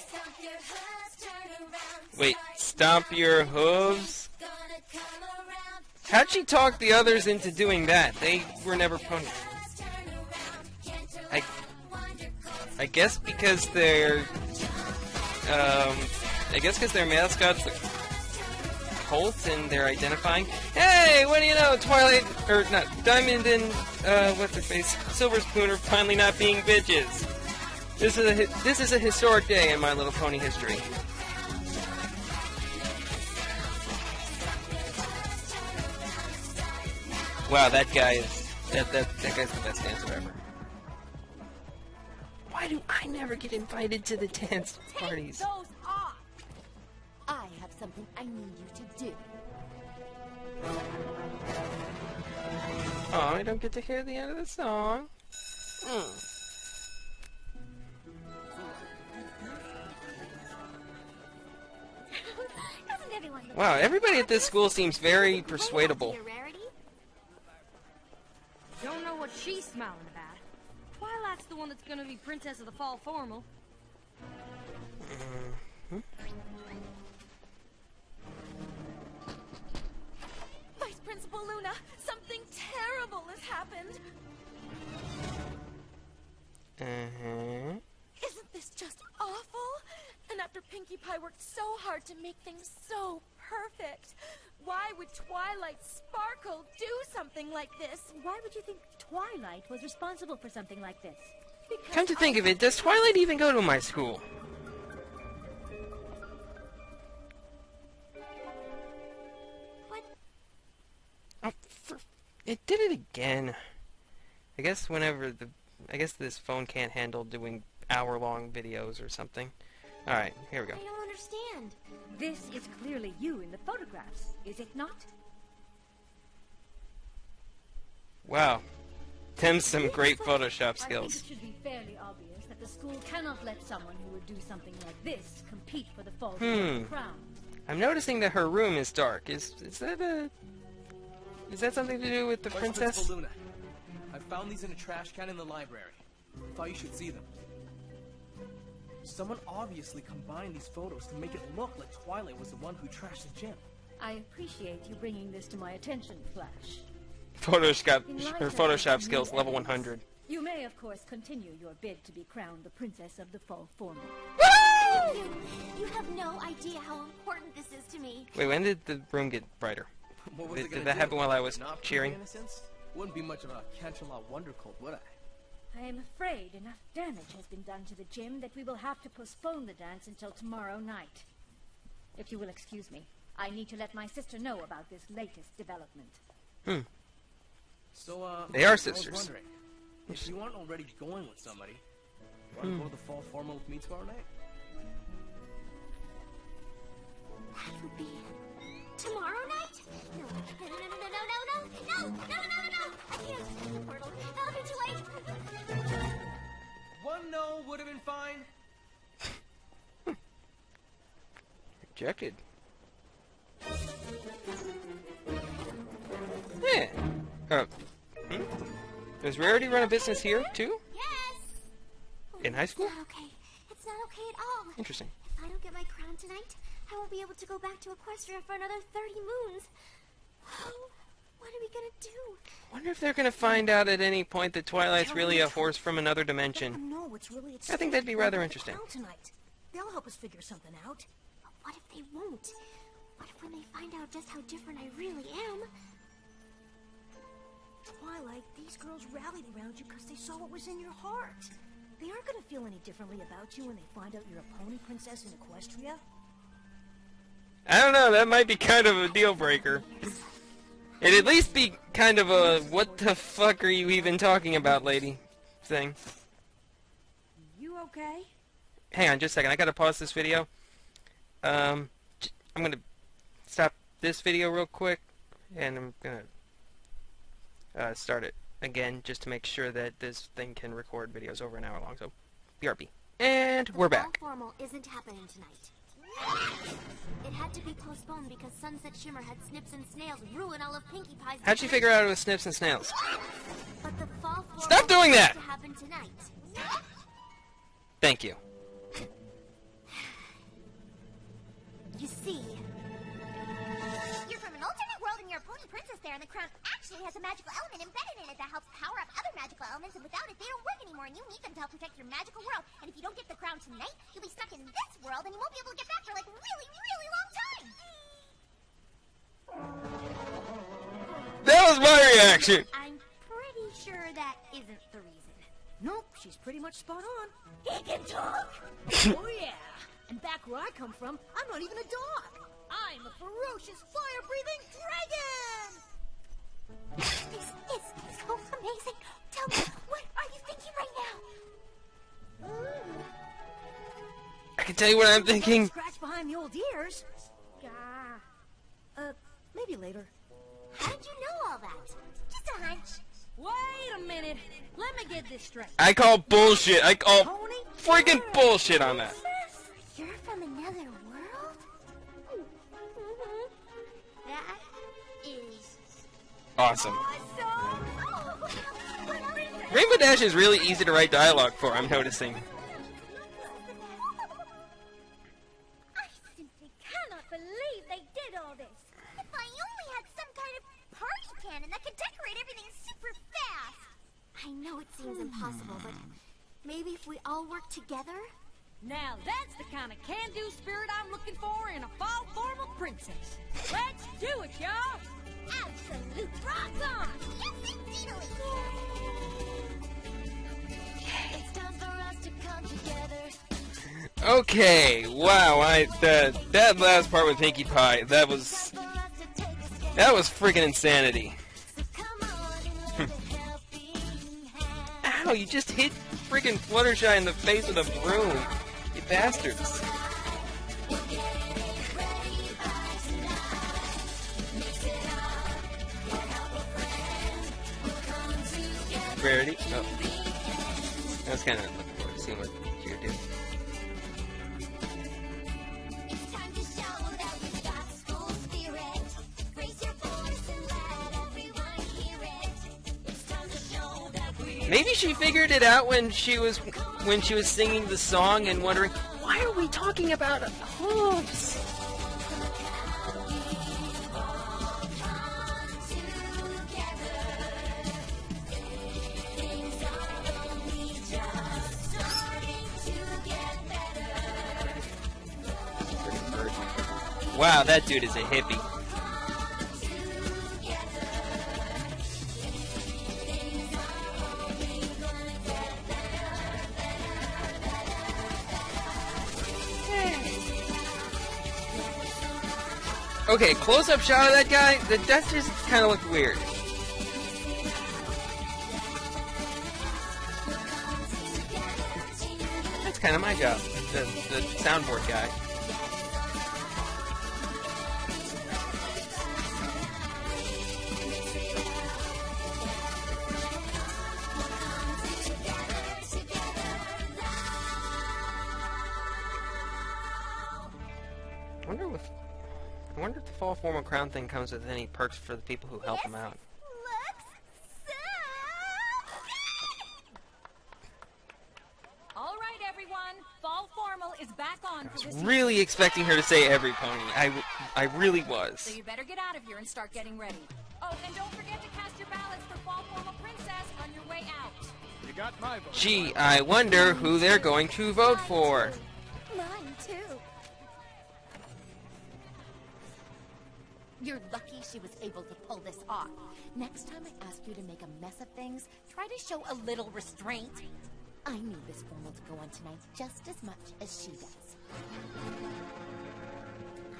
Stomp your hooves, turn around.
Wait, stomp your hooves?
Gonna come around.
How'd she talk the others into doing that? They were never ponies. I guess because their mascot's the Colt and they're identifying. Hey, what do you know? Twilight, or not, Diamond and what's her face, Silver Spoon are finally not being bitches. This is a historic day in My Little Pony history. Wow, that guy's the best dancer ever. Why do I never get invited to the dance parties?
Take those off! I have something I need you to do.
Oh, I don't get to hear the end of the song.
Doesn't everyone look
Wow, everybody at this school seems very persuadable.
Don't know what she's smiling about. Twilight's the one that's gonna be Princess of the Fall Formal.
Vice Principal Luna, something terrible has happened. Isn't this just awful? And after Pinkie Pie worked so hard to make things so perfect, why would Twilight Sparkle do something like this?
Why would you think Twilight was responsible for something like this?
Come to think of it, does Twilight even go to my school?
What?
Oh, it did it again. I guess this phone can't handle doing hour-long videos or something. Alright, here we go.
I don't understand.
This is clearly you in the photographs, is it not?
Wow. Them's some great Photoshop
I think
skills.
it should be fairly obvious that the school cannot let someone who would do something like this compete for the Fall crown.
I'm noticing that her room is dark. Is that something to do with the
Vice
princess?
Principal Luna, I found these in a trash can in the library. Thought you should see them. Someone obviously combined these photos to make it look like Twilight was the one who trashed the gym.
I appreciate you bringing this to my attention, Flash.
Her Photoshop skills level 100.
You may, of course, continue your bid to be crowned the Princess of the Fall Formal.
Thank you. You have no idea how important this is to me.
Wait, when did the room get brighter?
What was it
Did
gonna
that
do?
happen while I was
Not prove
cheering?
my innocence? Wouldn't be much of a catch-a-lot wonder cold, would I?
I am afraid enough damage has been done to the gym that we will have to postpone the dance until tomorrow night. If you will excuse me, I need to let my sister know about this latest development.
So,
They are
I
sisters.
was wondering, if you aren't already going with somebody, want to go to the fall formal with me tomorrow night?
That would be tomorrow night? No, no, no, no, no, no, no, no, no, no, no, no! I can't escape the portal. That'll be too late.
One no would have been fine.
Rejected. Yeah. Does Rarity run a business here, too?
Yes.
In high school?
It's not okay. It's not okay at all.
Interesting.
If I don't get my crown tonight, I won't be able to go back to Equestria for another 30 moons. What are we gonna do?
Wonder if they're gonna find out at any point that Twilight's really a horse from another dimension.
No, it's really at
I think that'd be
stake.
rather
We'll
interesting.
get the crown tonight. They'll help us figure something out.
But what if they won't? What if when they find out just how different I really am?
Twilight, these girls rallied around you because they saw what was in your heart. They aren't going to feel any differently about you when they find out you're a pony princess in Equestria.
I don't know, that might be kind of a deal breaker. It'd at least be kind of a "what the fuck are you even talking about, lady" thing.
You okay?
Hang on just a second, I gotta pause this video. I'm gonna stop this video real quick, and I'm gonna start it again just to make sure that this thing can record videos over an hour long, so BRB. And we're back.
Fall formal isn't happening tonight. It had to be postponed because Sunset Shimmer had Snips and Snails ruin all of Pinkie Pie's...
How'd you figure out it was Snips and Snails?
But the fall formal
Stop doing that!
to happen tonight.
Thank you.
You see...
You're from an alternate world and you're a pony princess there, and the crown actually has a magical element embedded in it that helps power up other magical elements, and without it, they don't work anymore, and you need them to help protect your magical world. And if you don't get the crown tonight, you'll be stuck in this world, and you won't be able to get back for, like, a really, really long time.
That was my reaction!
I'm pretty sure that isn't the reason.
Nope, she's pretty much spot on.
He can talk.
Oh yeah. And back where I come from, I'm not even a dog. I'm a ferocious, fire-breathing dragon!
This is so amazing. Tell me, what are you thinking right now?
I can tell you what I'm thinking.
Scratch behind the old ears. Maybe later.
How did you know all that? Just a hunch.
Wait a minute. Let me get this straight.
I call bullshit. I call freaking bullshit on that.
You're from another world?
That is...
Awesome.
Oh,
Rainbow Dash is really easy to write dialogue for, I'm noticing.
I simply cannot believe they did all this.
if I only had some kind of party cannon that could decorate everything super fast.
I know it seems impossible, but maybe if we all work together?
Now that's the kind of can-do spirit I'm looking for in a fall formal princess. Let's do it, y'all!
Absolute rock on! Yes, indeedly!
It's time for us to come together.
Okay, wow, that last part with Pinkie Pie, that was freaking insanity. Ow, you just hit freaking Fluttershy in the face with a broom. You bastards. Rarity? Oh. I was kind of looking forward to seeing what you were doing.
It's time to show that we've got school spirit. Raise your voice and let everyone hear it. It's time to show that we...
Maybe she figured it out when she was singing the song and wondering, why are we talking about hooves? Wow, that dude is a hippie. Okay, close-up shot of that guy, that just kind of looked weird. That's kind of my job, the soundboard guy. I wonder if the fall formal crown thing comes with any perks for the people who help them out.
Looks so good!
All right, everyone. Fall formal is back on for
I
this
was really expecting her to say every pony. I really
So
was.
you better get out of here and start getting ready. Oh, and don't forget to cast your ballots for Fall Formal Princess on your way out.
You got my vote.
Gee, I wonder who they're going to vote for.
Mine too.
You're lucky she was able to pull this off. Next time I ask you to make a mess of things, try to show a little restraint. I need this formal to go on tonight just as much as she does.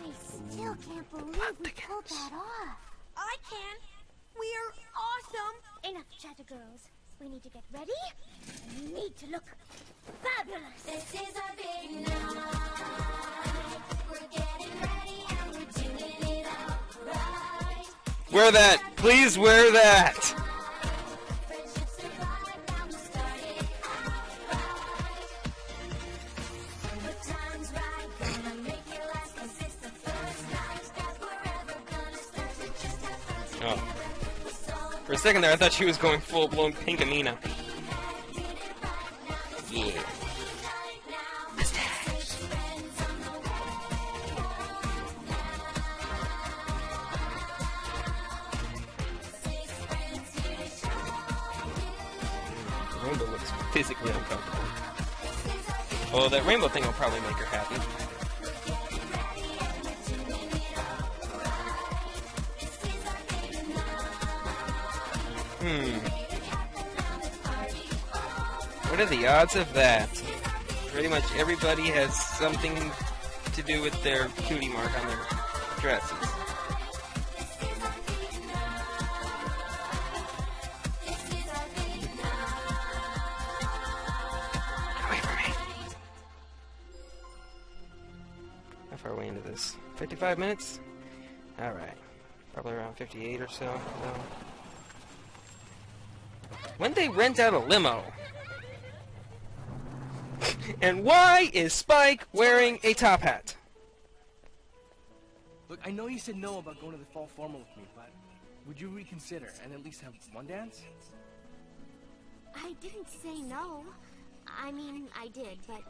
I still can't believe we pulled that off.
I can. We're awesome.
Enough chatter, girls. We need to get ready. We need to look fabulous.
This is our big night. We're getting ready and we're doing it all right.
Wear that. Please wear that.
Friendship survive, now we'll start it out right. The time's right, gonna make it last, 'cause it's the first night that we're ever gonna start to just have fun together.
Oh. For a second there, I thought she was going full-blown Pinkamena. Yeah. The rainbow looks physically uncomfortable. Although that rainbow thing will probably make her happy. What are the odds of that? Pretty much everybody has something to do with their cutie mark on their dresses. Away from me. How far away into this? 55 minutes? Alright. Probably around 58 or so. When they rent out a limo? And why is Spike wearing a top hat?
Look, I know you said no about going to the fall formal with me, but would you reconsider and at least have one dance?
I didn't say no. I mean, I did, but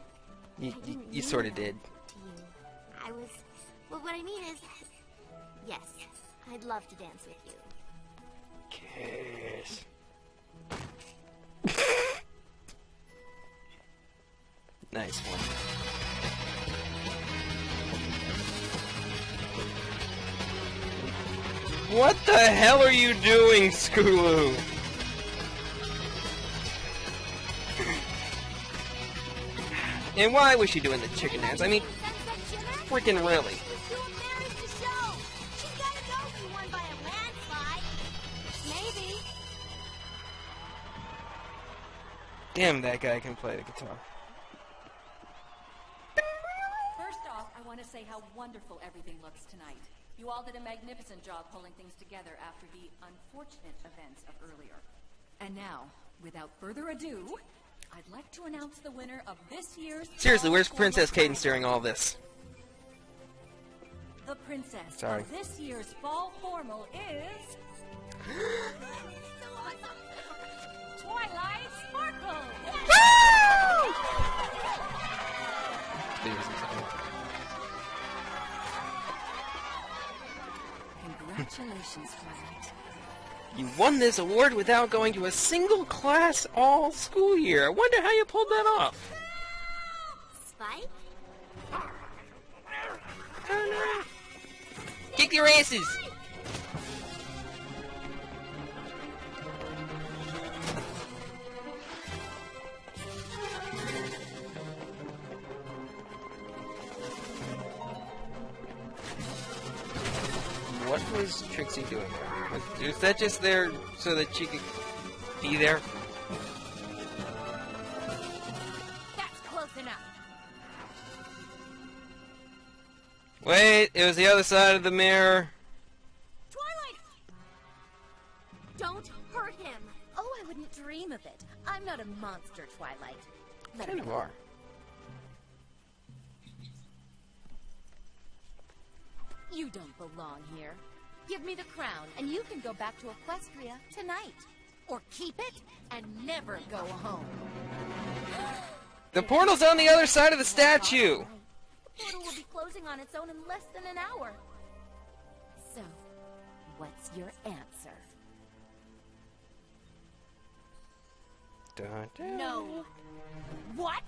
You sort of did.
to you. I was... Well, what I mean is... Yes, I'd love to dance with you.
Kiss. Nice one. What the hell are you doing, Skulu? And why was she doing the chicken dance? I mean, freaking really. Damn, that guy can play the guitar.
First off, I want to say how wonderful everything looks tonight. You all did a magnificent job pulling things together after the unfortunate events of earlier. And now, without further ado, I'd like to announce the winner of this year's...
Seriously, where's Princess Cadence during all this?
The princess
Sorry.
of this year's fall formal is... Twilight Sparkle! Congratulations, Twilight.
You won this award without going to a single class all school year. I wonder how you pulled that off.
Spike?
Oh, no. Kick your asses! What was Trixie doing there? Was that just there so that she could be there?
That's close enough.
Wait, it was the other side of the mirror.
Twilight! Don't hurt him. Oh, I wouldn't dream of it. I'm not a monster, Twilight. Let
Kind
me
of are.
You don't belong here. Give me the crown, and you can go back to Equestria tonight. Or keep it and never go home.
The portal's on the other side of the statue.
The portal will be closing on its own in less than an hour. So, what's your answer?
Dun, dun.
No. What?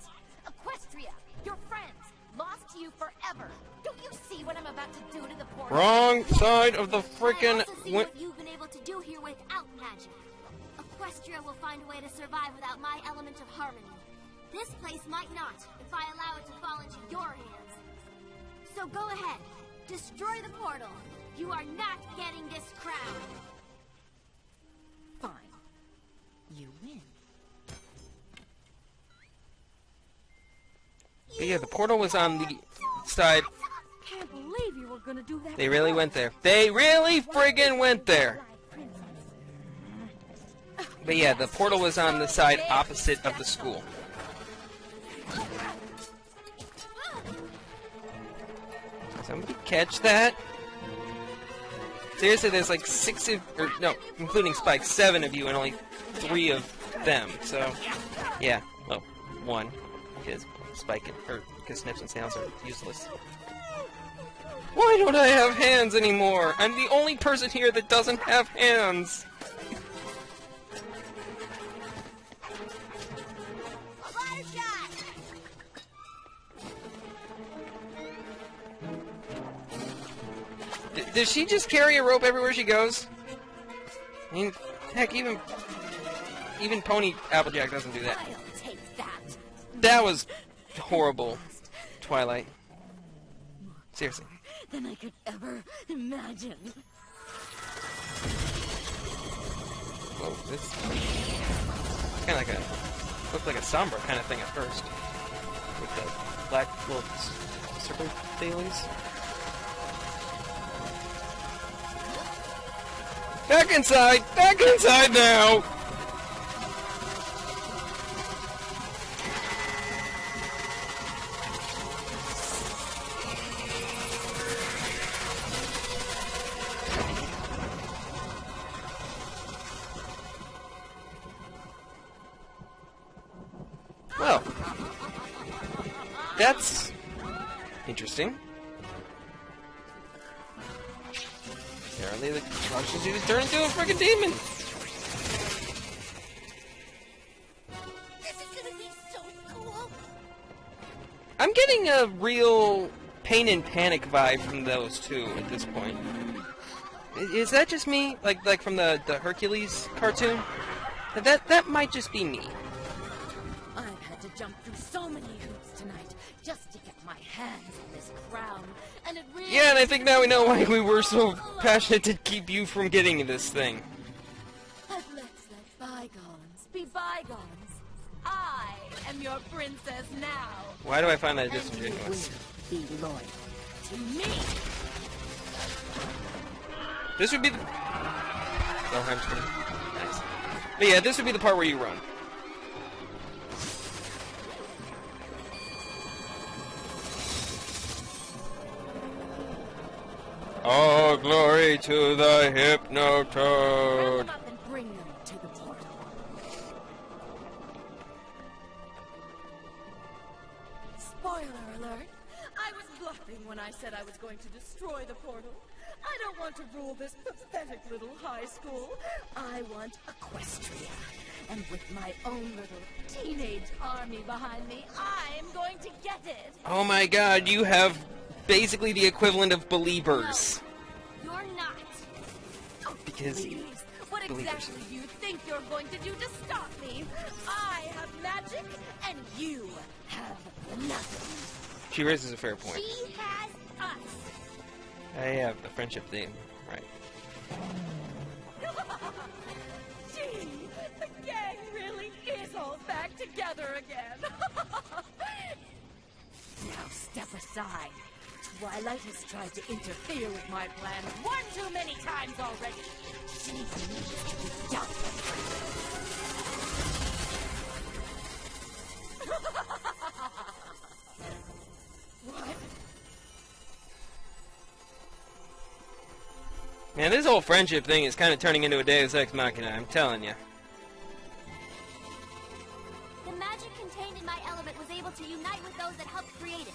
Equestria, your friends, lost to you forever. Don't you see what I'm about to do to the portal?
Wrong side of the frickin'
I also see what you've been able to do here without magic. Equestria will find a way to survive without my element of harmony. This place might not, if I allow it to fall into your hands. So go ahead, destroy the portal. You are not getting this crown.
Fine. You win.
But yeah, the portal was on the side.
Can't believe you were gonna do that.
They really went there. They really friggin' went there. But yeah, the portal was on the side opposite of the school. Somebody catch that? Seriously, there's like 6 of, or no, including Spike, 7 of you and only 3 of them. So, yeah, well, 1, because Spike or because Snips and Snails are useless. Why don't I have hands anymore? I'm the only person here that doesn't have hands. Does she just carry a rope everywhere she goes? I mean, heck, even Pony Applejack doesn't do that.
I'll take that.
That was horrible, Twilight. Seriously.
Than I could ever imagine.
Whoa, this kind of like a looked like a Sombra kind of thing at first, with the black little circle dailies. Back inside! Back inside now! Well, that's interesting. Apparently the monsters either turn into a freaking demon.
This is gonna be so cool.
I'm getting a real Pain and Panic vibe from those two at this point. Is that just me? Like from the Hercules cartoon? That might just be me.
I've had to jump through so many hoops tonight just to get my hands on this crown, and it really...
Yeah, and I think now we know why we were so passionate to keep you from getting this thing.
But let's let bygones be bygones. I am your princess now.
Why do I find that
And you
disingenuous?
will be loyal to me.
This would be the... Oh, I'm just gonna... Nice. But yeah, this would be the part where you run. All glory to the
Round
Hypnotoad.
them up and bring them to the portal. Spoiler alert. I was bluffing when I said I was going to destroy the portal. I don't want to rule this pathetic little high school. I want Equestria. And with my own little teenage army behind me, I'm going to get it.
Oh my god, you have basically the equivalent of Beliebers.
You're not.
Because...
Please, what
Believers.
exactly do you think you're going to do to stop me? I have magic, and you have nothing.
She raises a fair point.
She has us.
I have the friendship theme, right.
Gee, the gang really is all back together again. Now step aside. Twilight has tried to interfere with my plans one too many times already. She needs to be done. What?
Man, this whole friendship thing is kind of turning into a Deus Ex Machina, I'm telling you.
The magic contained in my element was able to unite with those that helped create it.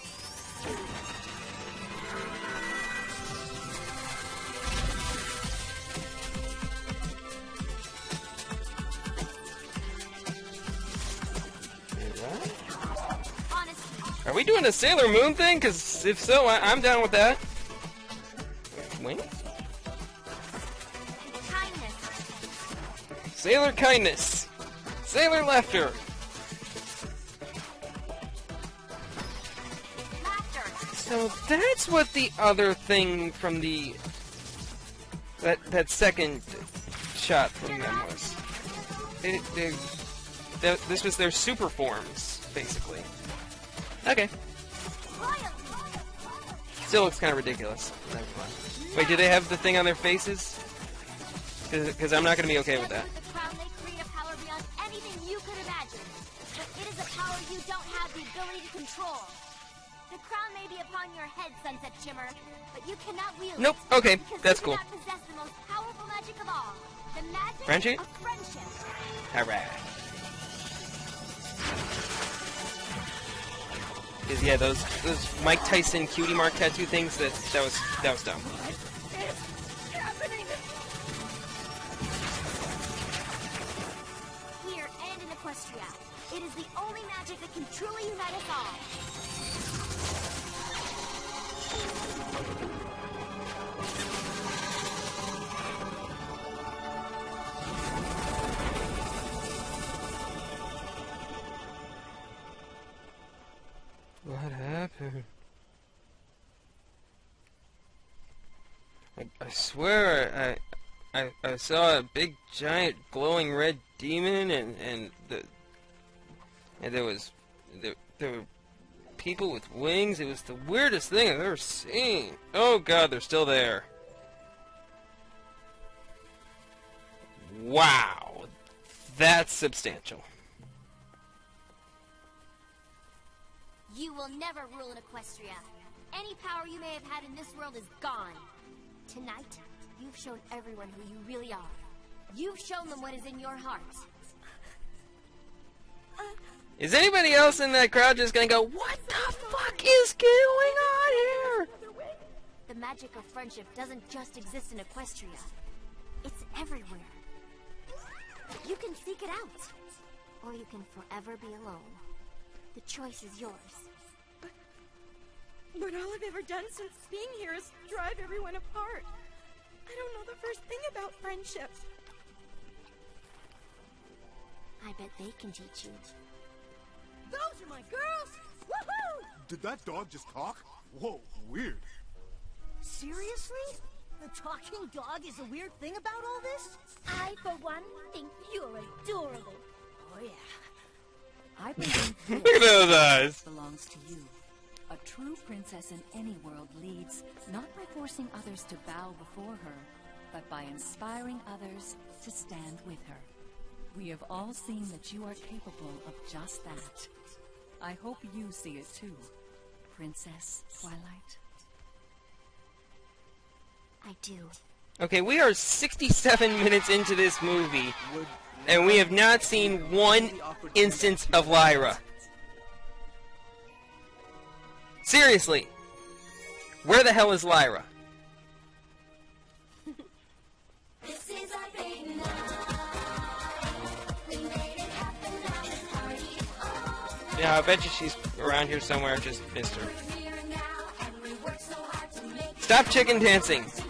Honestly,
Are we doing a Sailor Moon thing? Because if so, I'm down with that. Wings?
kindness.
Sailor Kindness. Sailor Laughter.
Laughter.
So that's what the other thing from the that second shot from them was... this was their super forms, basically. Okay. Still looks kind of ridiculous. That's fine. Wait, do they have the thing on their faces? Because I'm not going to be okay with that.
The crown may create a power beyond anything you could imagine, but it is a power you don't have the ability to control. The crown may be upon your head, Sunset Shimmer, but you cannot wield
Nope.
it.
Okay,
Because
that's
you
cool.
cannot possess the most powerful magic of all, the magic
Friendship?
of friendship.
Alright. Because yeah, those Mike Tyson cutie mark tattoo things, that was dumb.
Here and in Equestria, it is the only magic that can truly unite us all.
What happened? I swear I saw a big giant glowing red demon and there were people with wings. It was the weirdest thing I've ever seen. Oh god, they're still there. Wow. That's substantial.
You will never rule in Equestria. Any power you may have had in this world is gone. Tonight, you've shown everyone who you really are. You've shown them what is in your heart.
Is anybody else in that crowd just gonna go, what the fuck is going on here?
The magic of friendship doesn't just exist in Equestria. It's everywhere. You can seek it out. Or you can forever be alone. The choice is yours.
But all I've ever done since being here is drive everyone apart. I don't know the first thing about friendship.
I bet they can teach you.
Those are my girls! Woohoo!
Did that dog just talk? Whoa, weird.
Seriously? The talking dog is a weird thing about all this?
I, for one, think you're adorable.
Oh yeah.
I believe
Look at those eyes.
belongs to you. A true princess in any world leads not by forcing others to bow before her, but by inspiring others to stand with her. We have all seen that you are capable of just that. I hope you see it too, Princess Twilight.
I do.
Okay, we are 67 minutes into this movie, and we have not seen one instance of Lyra. Seriously, where the hell is Lyra?
This is our big night. We made it happen, now let's party all
Yeah, I bet you she's around here somewhere. Just missed her.
night. Here and now, and we work so hard to make it
Stop chicken dancing.
tonight.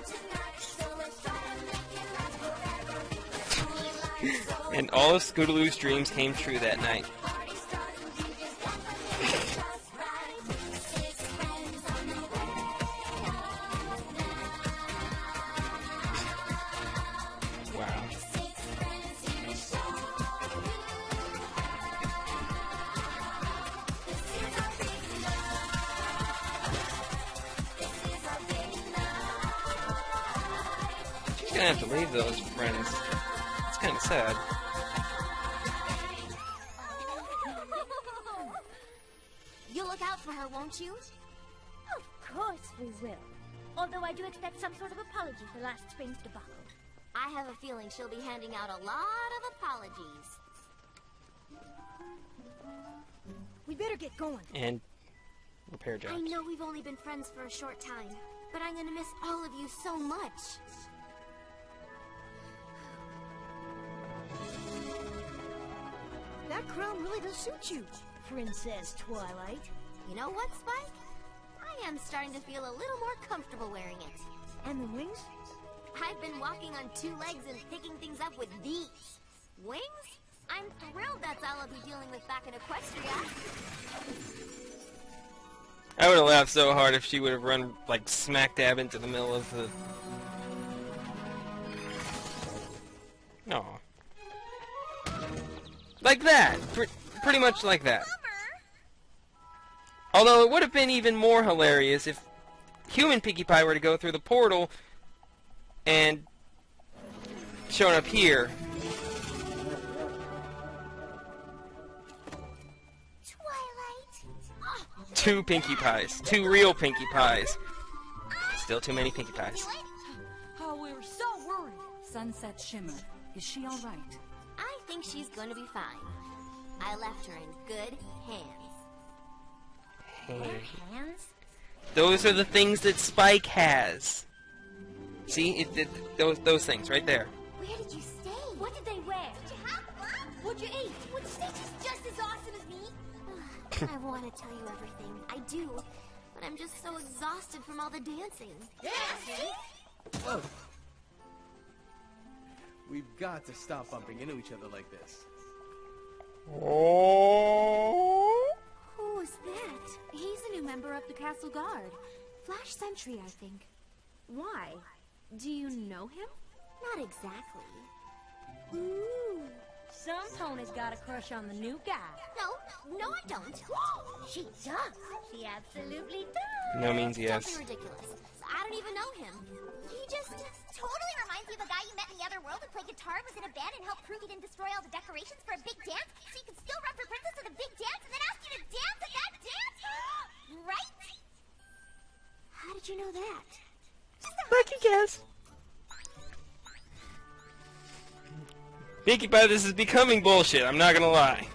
So let's try to make it last forever. Let's do it like so.
And all of Scootaloo's dreams came true that night.
Party starts and you just want to make it just right. Six friends on the way out now.
Wow.
Six friends here to show you this is our big night. This is our big night.
She's gonna have to leave those friends. It's kind of sad.
You'll look out for her, won't you?
Of course we will. Although I do expect some sort of apology for last spring's debacle.
I have a feeling she'll be handing out a lot of apologies.
We better get going.
And repair jobs.
I know we've only been friends for a short time, but I'm gonna miss all of you so much.
That crown really does suit you, Princess Twilight.
You know what, Spike? I am starting to feel a little more comfortable wearing it.
And the wings?
I've been walking on two legs and picking things up with these. Wings? I'm thrilled that's all I'll be dealing with back in Equestria.
I would have laughed so hard if she would have run like smack dab into the middle of the Aw. Like that. Pretty much like that. Although it would have been even more hilarious if human Pinkie Pie were to go through the portal and shown up here.
Twilight.
Two Pinkie Pies. Two real Pinkie Pies. Still too many Pinkie Pies.
Oh, we were so worried. Sunset Shimmer. Is she all right?
I think she's going to be fine. I left her in good hands.
Hands?
Those are the things that Spike has. See? Those things right there.
Where did you stay?
What did they wear?
Did you have fun?
What'd you eat?
Would you say she's just as awesome as me?
I want to tell you everything. I do. But I'm just so exhausted from all the dancing.
Oh. We've got to stop bumping into each other like this.
Oh.
Who is that? He's a new member of the Castle Guard. Flash Sentry, I think. Why? Do you know him?
Not exactly.
Ooh. Some pony's got a crush on the new guy.
No, I don't.
She does. She absolutely does.
No means
Don't
yes.
be ridiculous. I don't even know him.
He just totally reminds me of a guy you met in the other world who played guitar and was in a band and helped prove he didn't destroy all the decorations for a big dance, so you could still run for princess at a big dance and then ask you to dance at that dance? Right?
How did you know that?
Lucky guess. Pinkie Pie, this is becoming bullshit. I'm not gonna lie.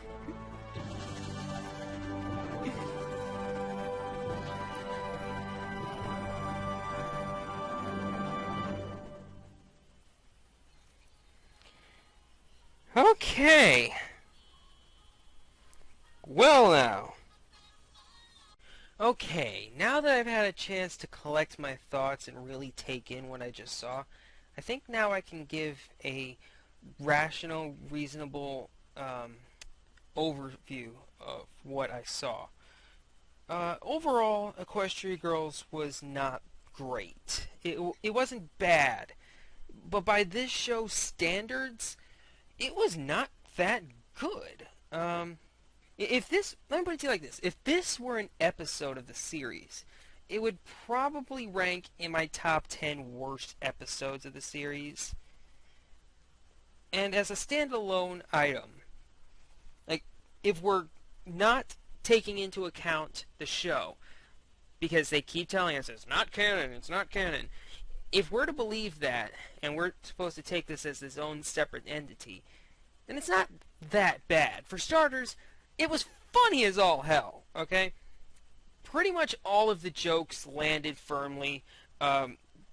Okay. Well now. Okay, now that I've had a chance to collect my thoughts and really take in what I just saw, I think now I can give a rational, reasonable overview of what I saw. Overall, Equestria Girls was not great. It wasn't bad, but by this show's standards, it was not that good. If this, let me put it to you like this: if this were an episode of the series, it would probably rank in my top 10 worst episodes of the series. And as a standalone item, like, if we're not taking into account the show, because they keep telling us it's not canon, it's not canon, if we're to believe that, and we're supposed to take this as its own separate entity, then it's not that bad. For starters, it was funny as all hell, okay? Pretty much all of the jokes landed firmly.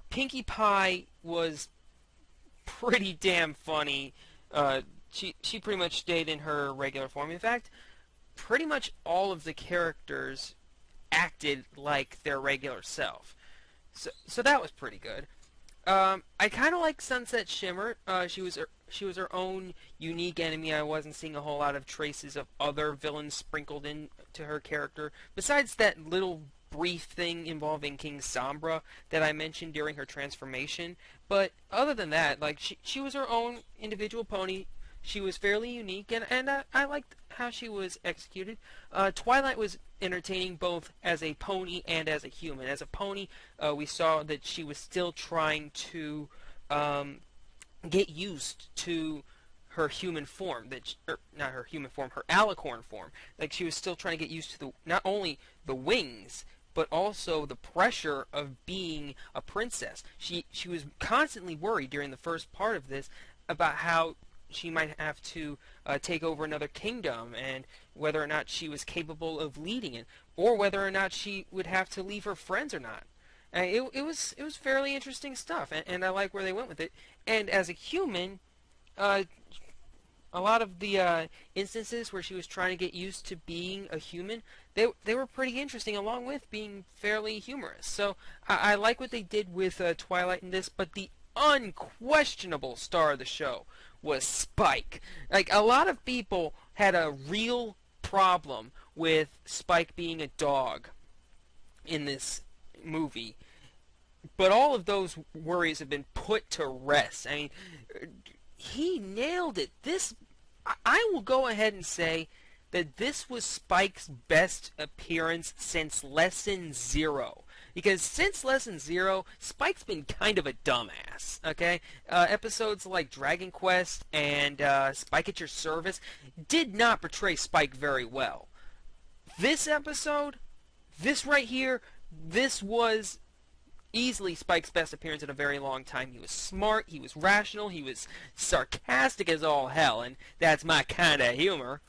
Pinkie Pie was pretty damn funny. She pretty much stayed in her regular form. In fact, pretty much all of the characters acted like their regular self. So that was pretty good. I kind of like Sunset Shimmer. She was her own unique enemy. I wasn't seeing a whole lot of traces of other villains sprinkled into her character, besides that little brief thing involving King Sombra that I mentioned during her transformation. But other than that, like, she was her own individual pony. She was fairly unique, and I liked how she was executed. Twilight was entertaining both as a pony and as a human. As a pony, we saw that she was still trying to get used to her human form, not her human form, her alicorn form. Like, she was still trying to get used to not only the wings, but also the pressure of being a princess. She was constantly worried during the first part of this about how she might have to take over another kingdom, and whether or not she was capable of leading it, or whether or not she would have to leave her friends or not. It was fairly interesting stuff, and I like where they went with it. And as a human, a lot of the instances where she was trying to get used to being a human, they were pretty interesting, along with being fairly humorous. So I like what they did with Twilight in this, but the unquestionable star of the show was Spike. Like, a lot of people had a real problem with Spike being a dog in this movie, but all of those worries have been put to rest. I mean, he nailed it. I will go ahead and say that this was Spike's best appearance since Lesson 0. Because since Lesson 0, Spike's been kind of a dumbass, okay? Episodes like Dragon Quest and Spike at Your Service did not portray Spike very well. This episode, this right here, this was easily Spike's best appearance in a very long time. He was smart, he was rational, he was sarcastic as all hell, and that's my kind of humor.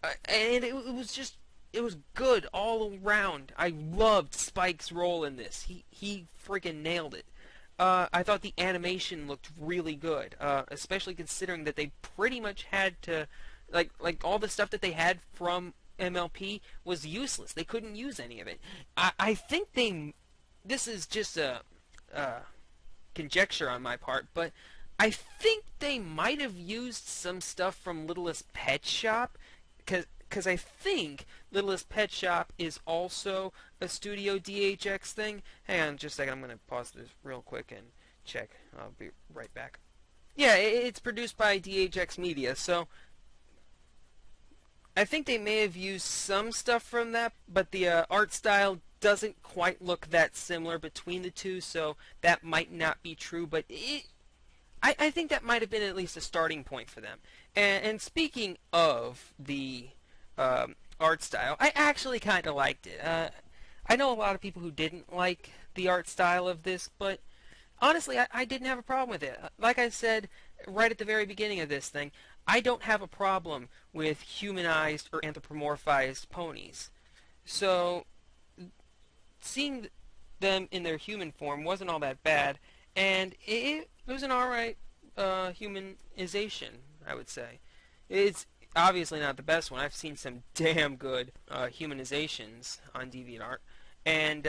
And it was good all around. I loved Spike's role in this. He freaking nailed it. I thought the animation looked really good, especially considering that they pretty much had to, like all the stuff that they had from MLP was useless. They couldn't use any of it. I think this is just a conjecture on my part, but I think they might have used some stuff from Littlest Pet Shop, because I think Littlest Pet Shop is also a Studio DHX thing. Hang on just a second, I'm going to pause this real quick and check. I'll be right back. Yeah, it's produced by DHX Media, so I think they may have used some stuff from that, but the art style doesn't quite look that similar between the two, so that might not be true, but I think that might have been at least a starting point for them. And speaking of the art style, I actually kind of liked it. I know a lot of people who didn't like the art style of this, but honestly, I didn't have a problem with it. Like I said right at the very beginning of this thing, I don't have a problem with humanized or anthropomorphized ponies. So seeing them in their human form wasn't all that bad, and it was an alright humanization, I would say. It's obviously not the best one. I've seen some damn good humanizations on DeviantArt, and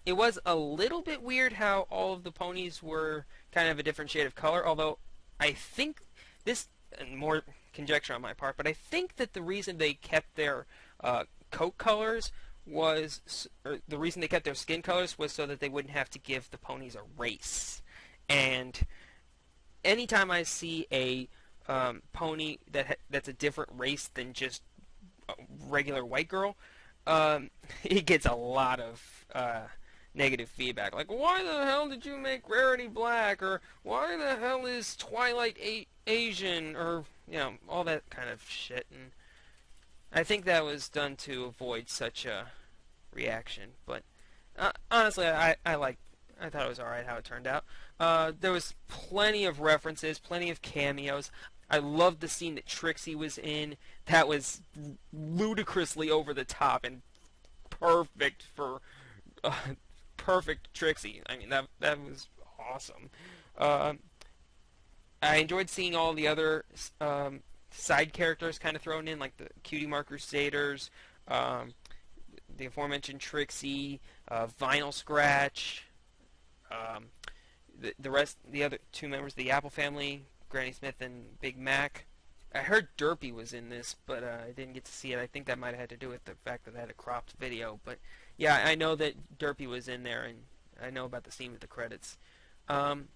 it was a little bit weird how all of the ponies were kind of a different shade of color, although I think this, and more conjecture on my part, but I think that the reason they kept their coat colors was, or the reason they kept their skin colors was so that they wouldn't have to give the ponies a race. And anytime I see a pony that's a different race than just a regular white girl, it gets a lot of negative feedback. Like, why the hell did you make Rarity black? Or why the hell is Twilight Asian? Or, you know, all that kind of shit. And I think that was done to avoid such a reaction. But honestly, I thought it was alright how it turned out. There was plenty of references, plenty of cameos. I loved the scene that Trixie was in. That was ludicrously over the top and perfect for perfect Trixie. I mean, that was awesome. I enjoyed seeing all the other side characters kind of thrown in, like the Cutie Mark Crusaders, the aforementioned Trixie, Vinyl Scratch, the other two members of the Apple family, Granny Smith and Big Mac. I heard Derpy was in this, but I didn't get to see it. I think that might have had to do with the fact that I had a cropped video. But yeah, I know that Derpy was in there, and I know about the scene with the credits. And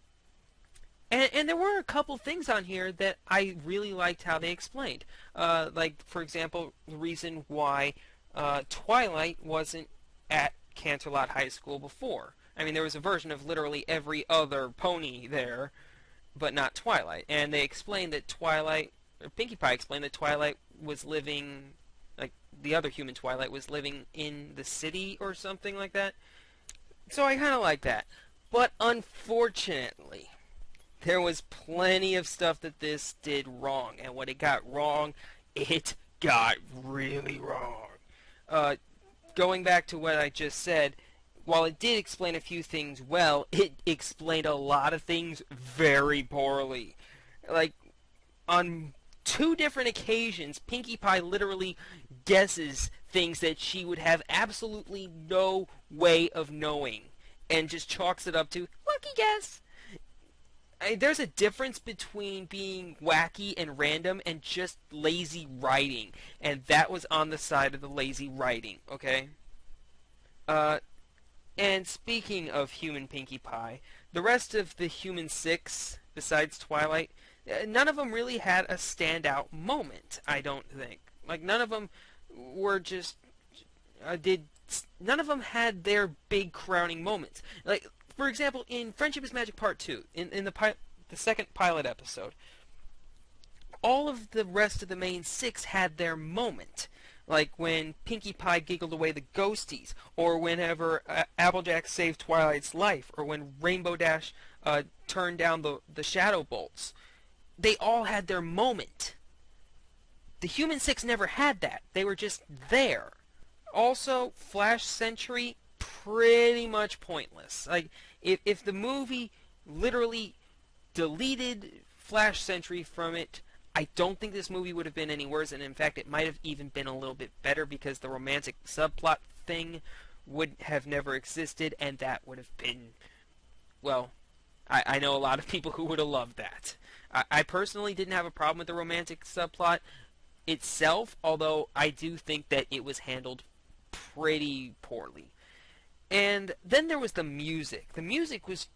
there were a couple things on here that I really liked how they explained. Like, for example, the reason why Twilight wasn't at Canterlot High School before. I mean, there was a version of literally every other pony there, but not Twilight. And they explained that Pinkie Pie explained that Twilight was living, like the other human Twilight was living in the city or something like that. So I kind of like that. But unfortunately, there was plenty of stuff that this did wrong. And when it got wrong, it got really wrong. Going back to what I just said, while it did explain a few things well, it explained a lot of things very poorly. Like, on 2 different occasions, Pinkie Pie literally guesses things that she would have absolutely no way of knowing, and just chalks it up to, lucky guess. There's a difference between being wacky and random and just lazy writing, and that was on the side of the lazy writing, okay? And speaking of human Pinkie Pie, the rest of the Human 6 besides Twilight, none of them really had a standout moment, I don't think. Like, none of them were just, none of them had their big crowning moments. Like, for example, in Friendship is Magic Part 2, in the second pilot episode, all of the rest of the main six had their moment. Like when Pinkie Pie giggled away the ghosties, or whenever Applejack saved Twilight's life, or when Rainbow Dash turned down the Shadow Bolts. They all had their moment. The Human Six never had that. They were just there. Also, Flash Sentry, pretty much pointless. Like, if the movie literally deleted Flash Sentry from it, I don't think this movie would have been any worse, and in fact it might have even been a little bit better, because the romantic subplot thing would have never existed, and that would have been, well, I know a lot of people who would have loved that. I personally didn't have a problem with the romantic subplot itself, although I do think that it was handled pretty poorly. And then there was the music. The music was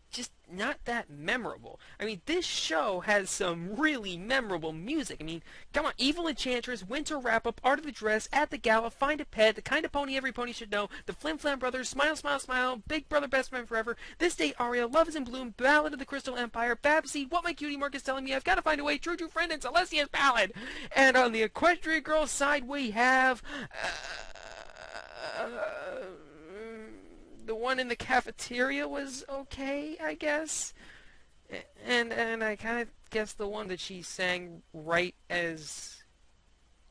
just not that memorable. I mean, this show has some really memorable music. I mean, come on, Evil Enchantress, Winter Wrap-Up, Art of the Dress, At the Gala, Find a Pet, The Kind of Pony Every Pony Should Know, The Flim Flam Brothers, Smile, Smile, Smile, Big Brother, Best Friend Forever, This Day Aria, Love is in Bloom, Ballad of the Crystal Empire, Babsy, What My Cutie Mark is Telling Me, I've Got to Find a Way, True True Friend, and Celestia's Ballad. And on the Equestria Girls side, we have the one in the cafeteria was okay, I guess. And I kind of guess the one that she sang right as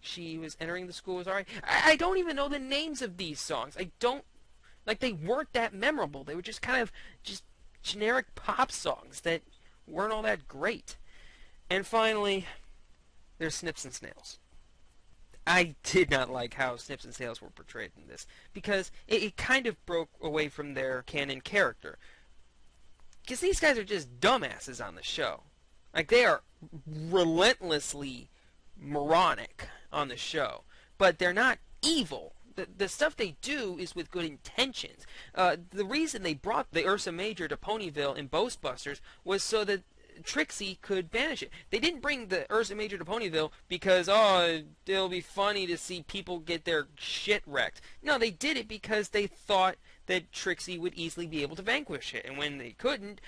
she was entering the school was alright. I don't even know the names of these songs. I don't, like, they weren't that memorable. They were just kind of just generic pop songs that weren't all that great. And finally, there's Snips and Snails. I did not like how Snips and Snails were portrayed in this, because it kind of broke away from their canon character. Because these guys are just dumbasses on the show. Like, they are relentlessly moronic on the show, but they're not evil. The stuff they do is with good intentions. The reason they brought the Ursa Major to Ponyville in Ghostbusters was so that Trixie could banish it. They didn't bring the Ursa Major to Ponyville because, oh, it'll be funny to see people get their shit wrecked. No, they did it because they thought that Trixie would easily be able to vanquish it. And when they couldn't,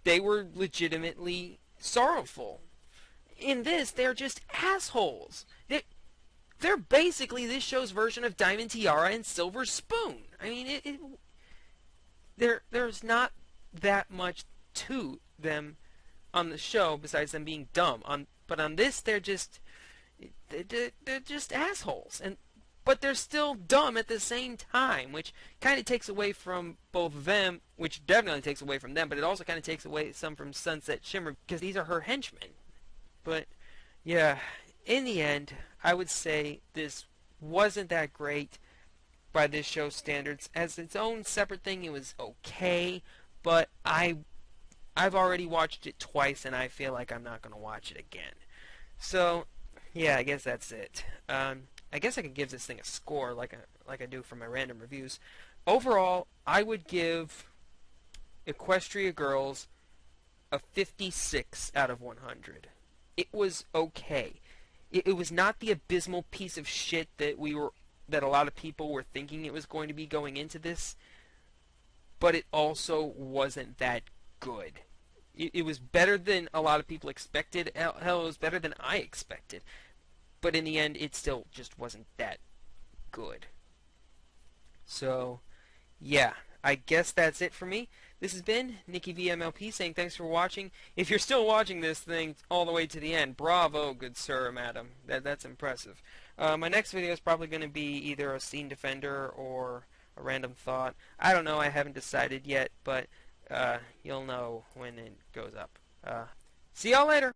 they were legitimately sorrowful. In this, they're just assholes. They're basically this show's version of Diamond Tiara and Silver Spoon. I mean, there's not that much to them on the show besides them being dumb. But on this, they're just assholes. But they're still dumb at the same time, which kind of takes away from both of them, which definitely takes away from them, but it also kind of takes away some from Sunset Shimmer, because these are her henchmen. But, yeah, in the end, I would say this wasn't that great by this show's standards. As its own separate thing, it was okay, but I've already watched it twice, and I feel like I'm not going to watch it again. So, yeah, I guess that's it. I guess I could give this thing a score like I do for my random reviews. Overall, I would give Equestria Girls a 56 out of 100. It was okay. It was not the abysmal piece of shit that a lot of people were thinking it was going to be going into this, but it also wasn't that good. It was better than a lot of people expected. Hell, it was better than I expected. But in the end, it still just wasn't that good. So, yeah, I guess that's it for me. This has been NickyvMLP saying thanks for watching. If you're still watching this thing all the way to the end, bravo, good sir or madam. That's impressive. My next video is probably going to be either a scene defender or a random thought. I don't know, I haven't decided yet, but you'll know when it goes up. See y'all later!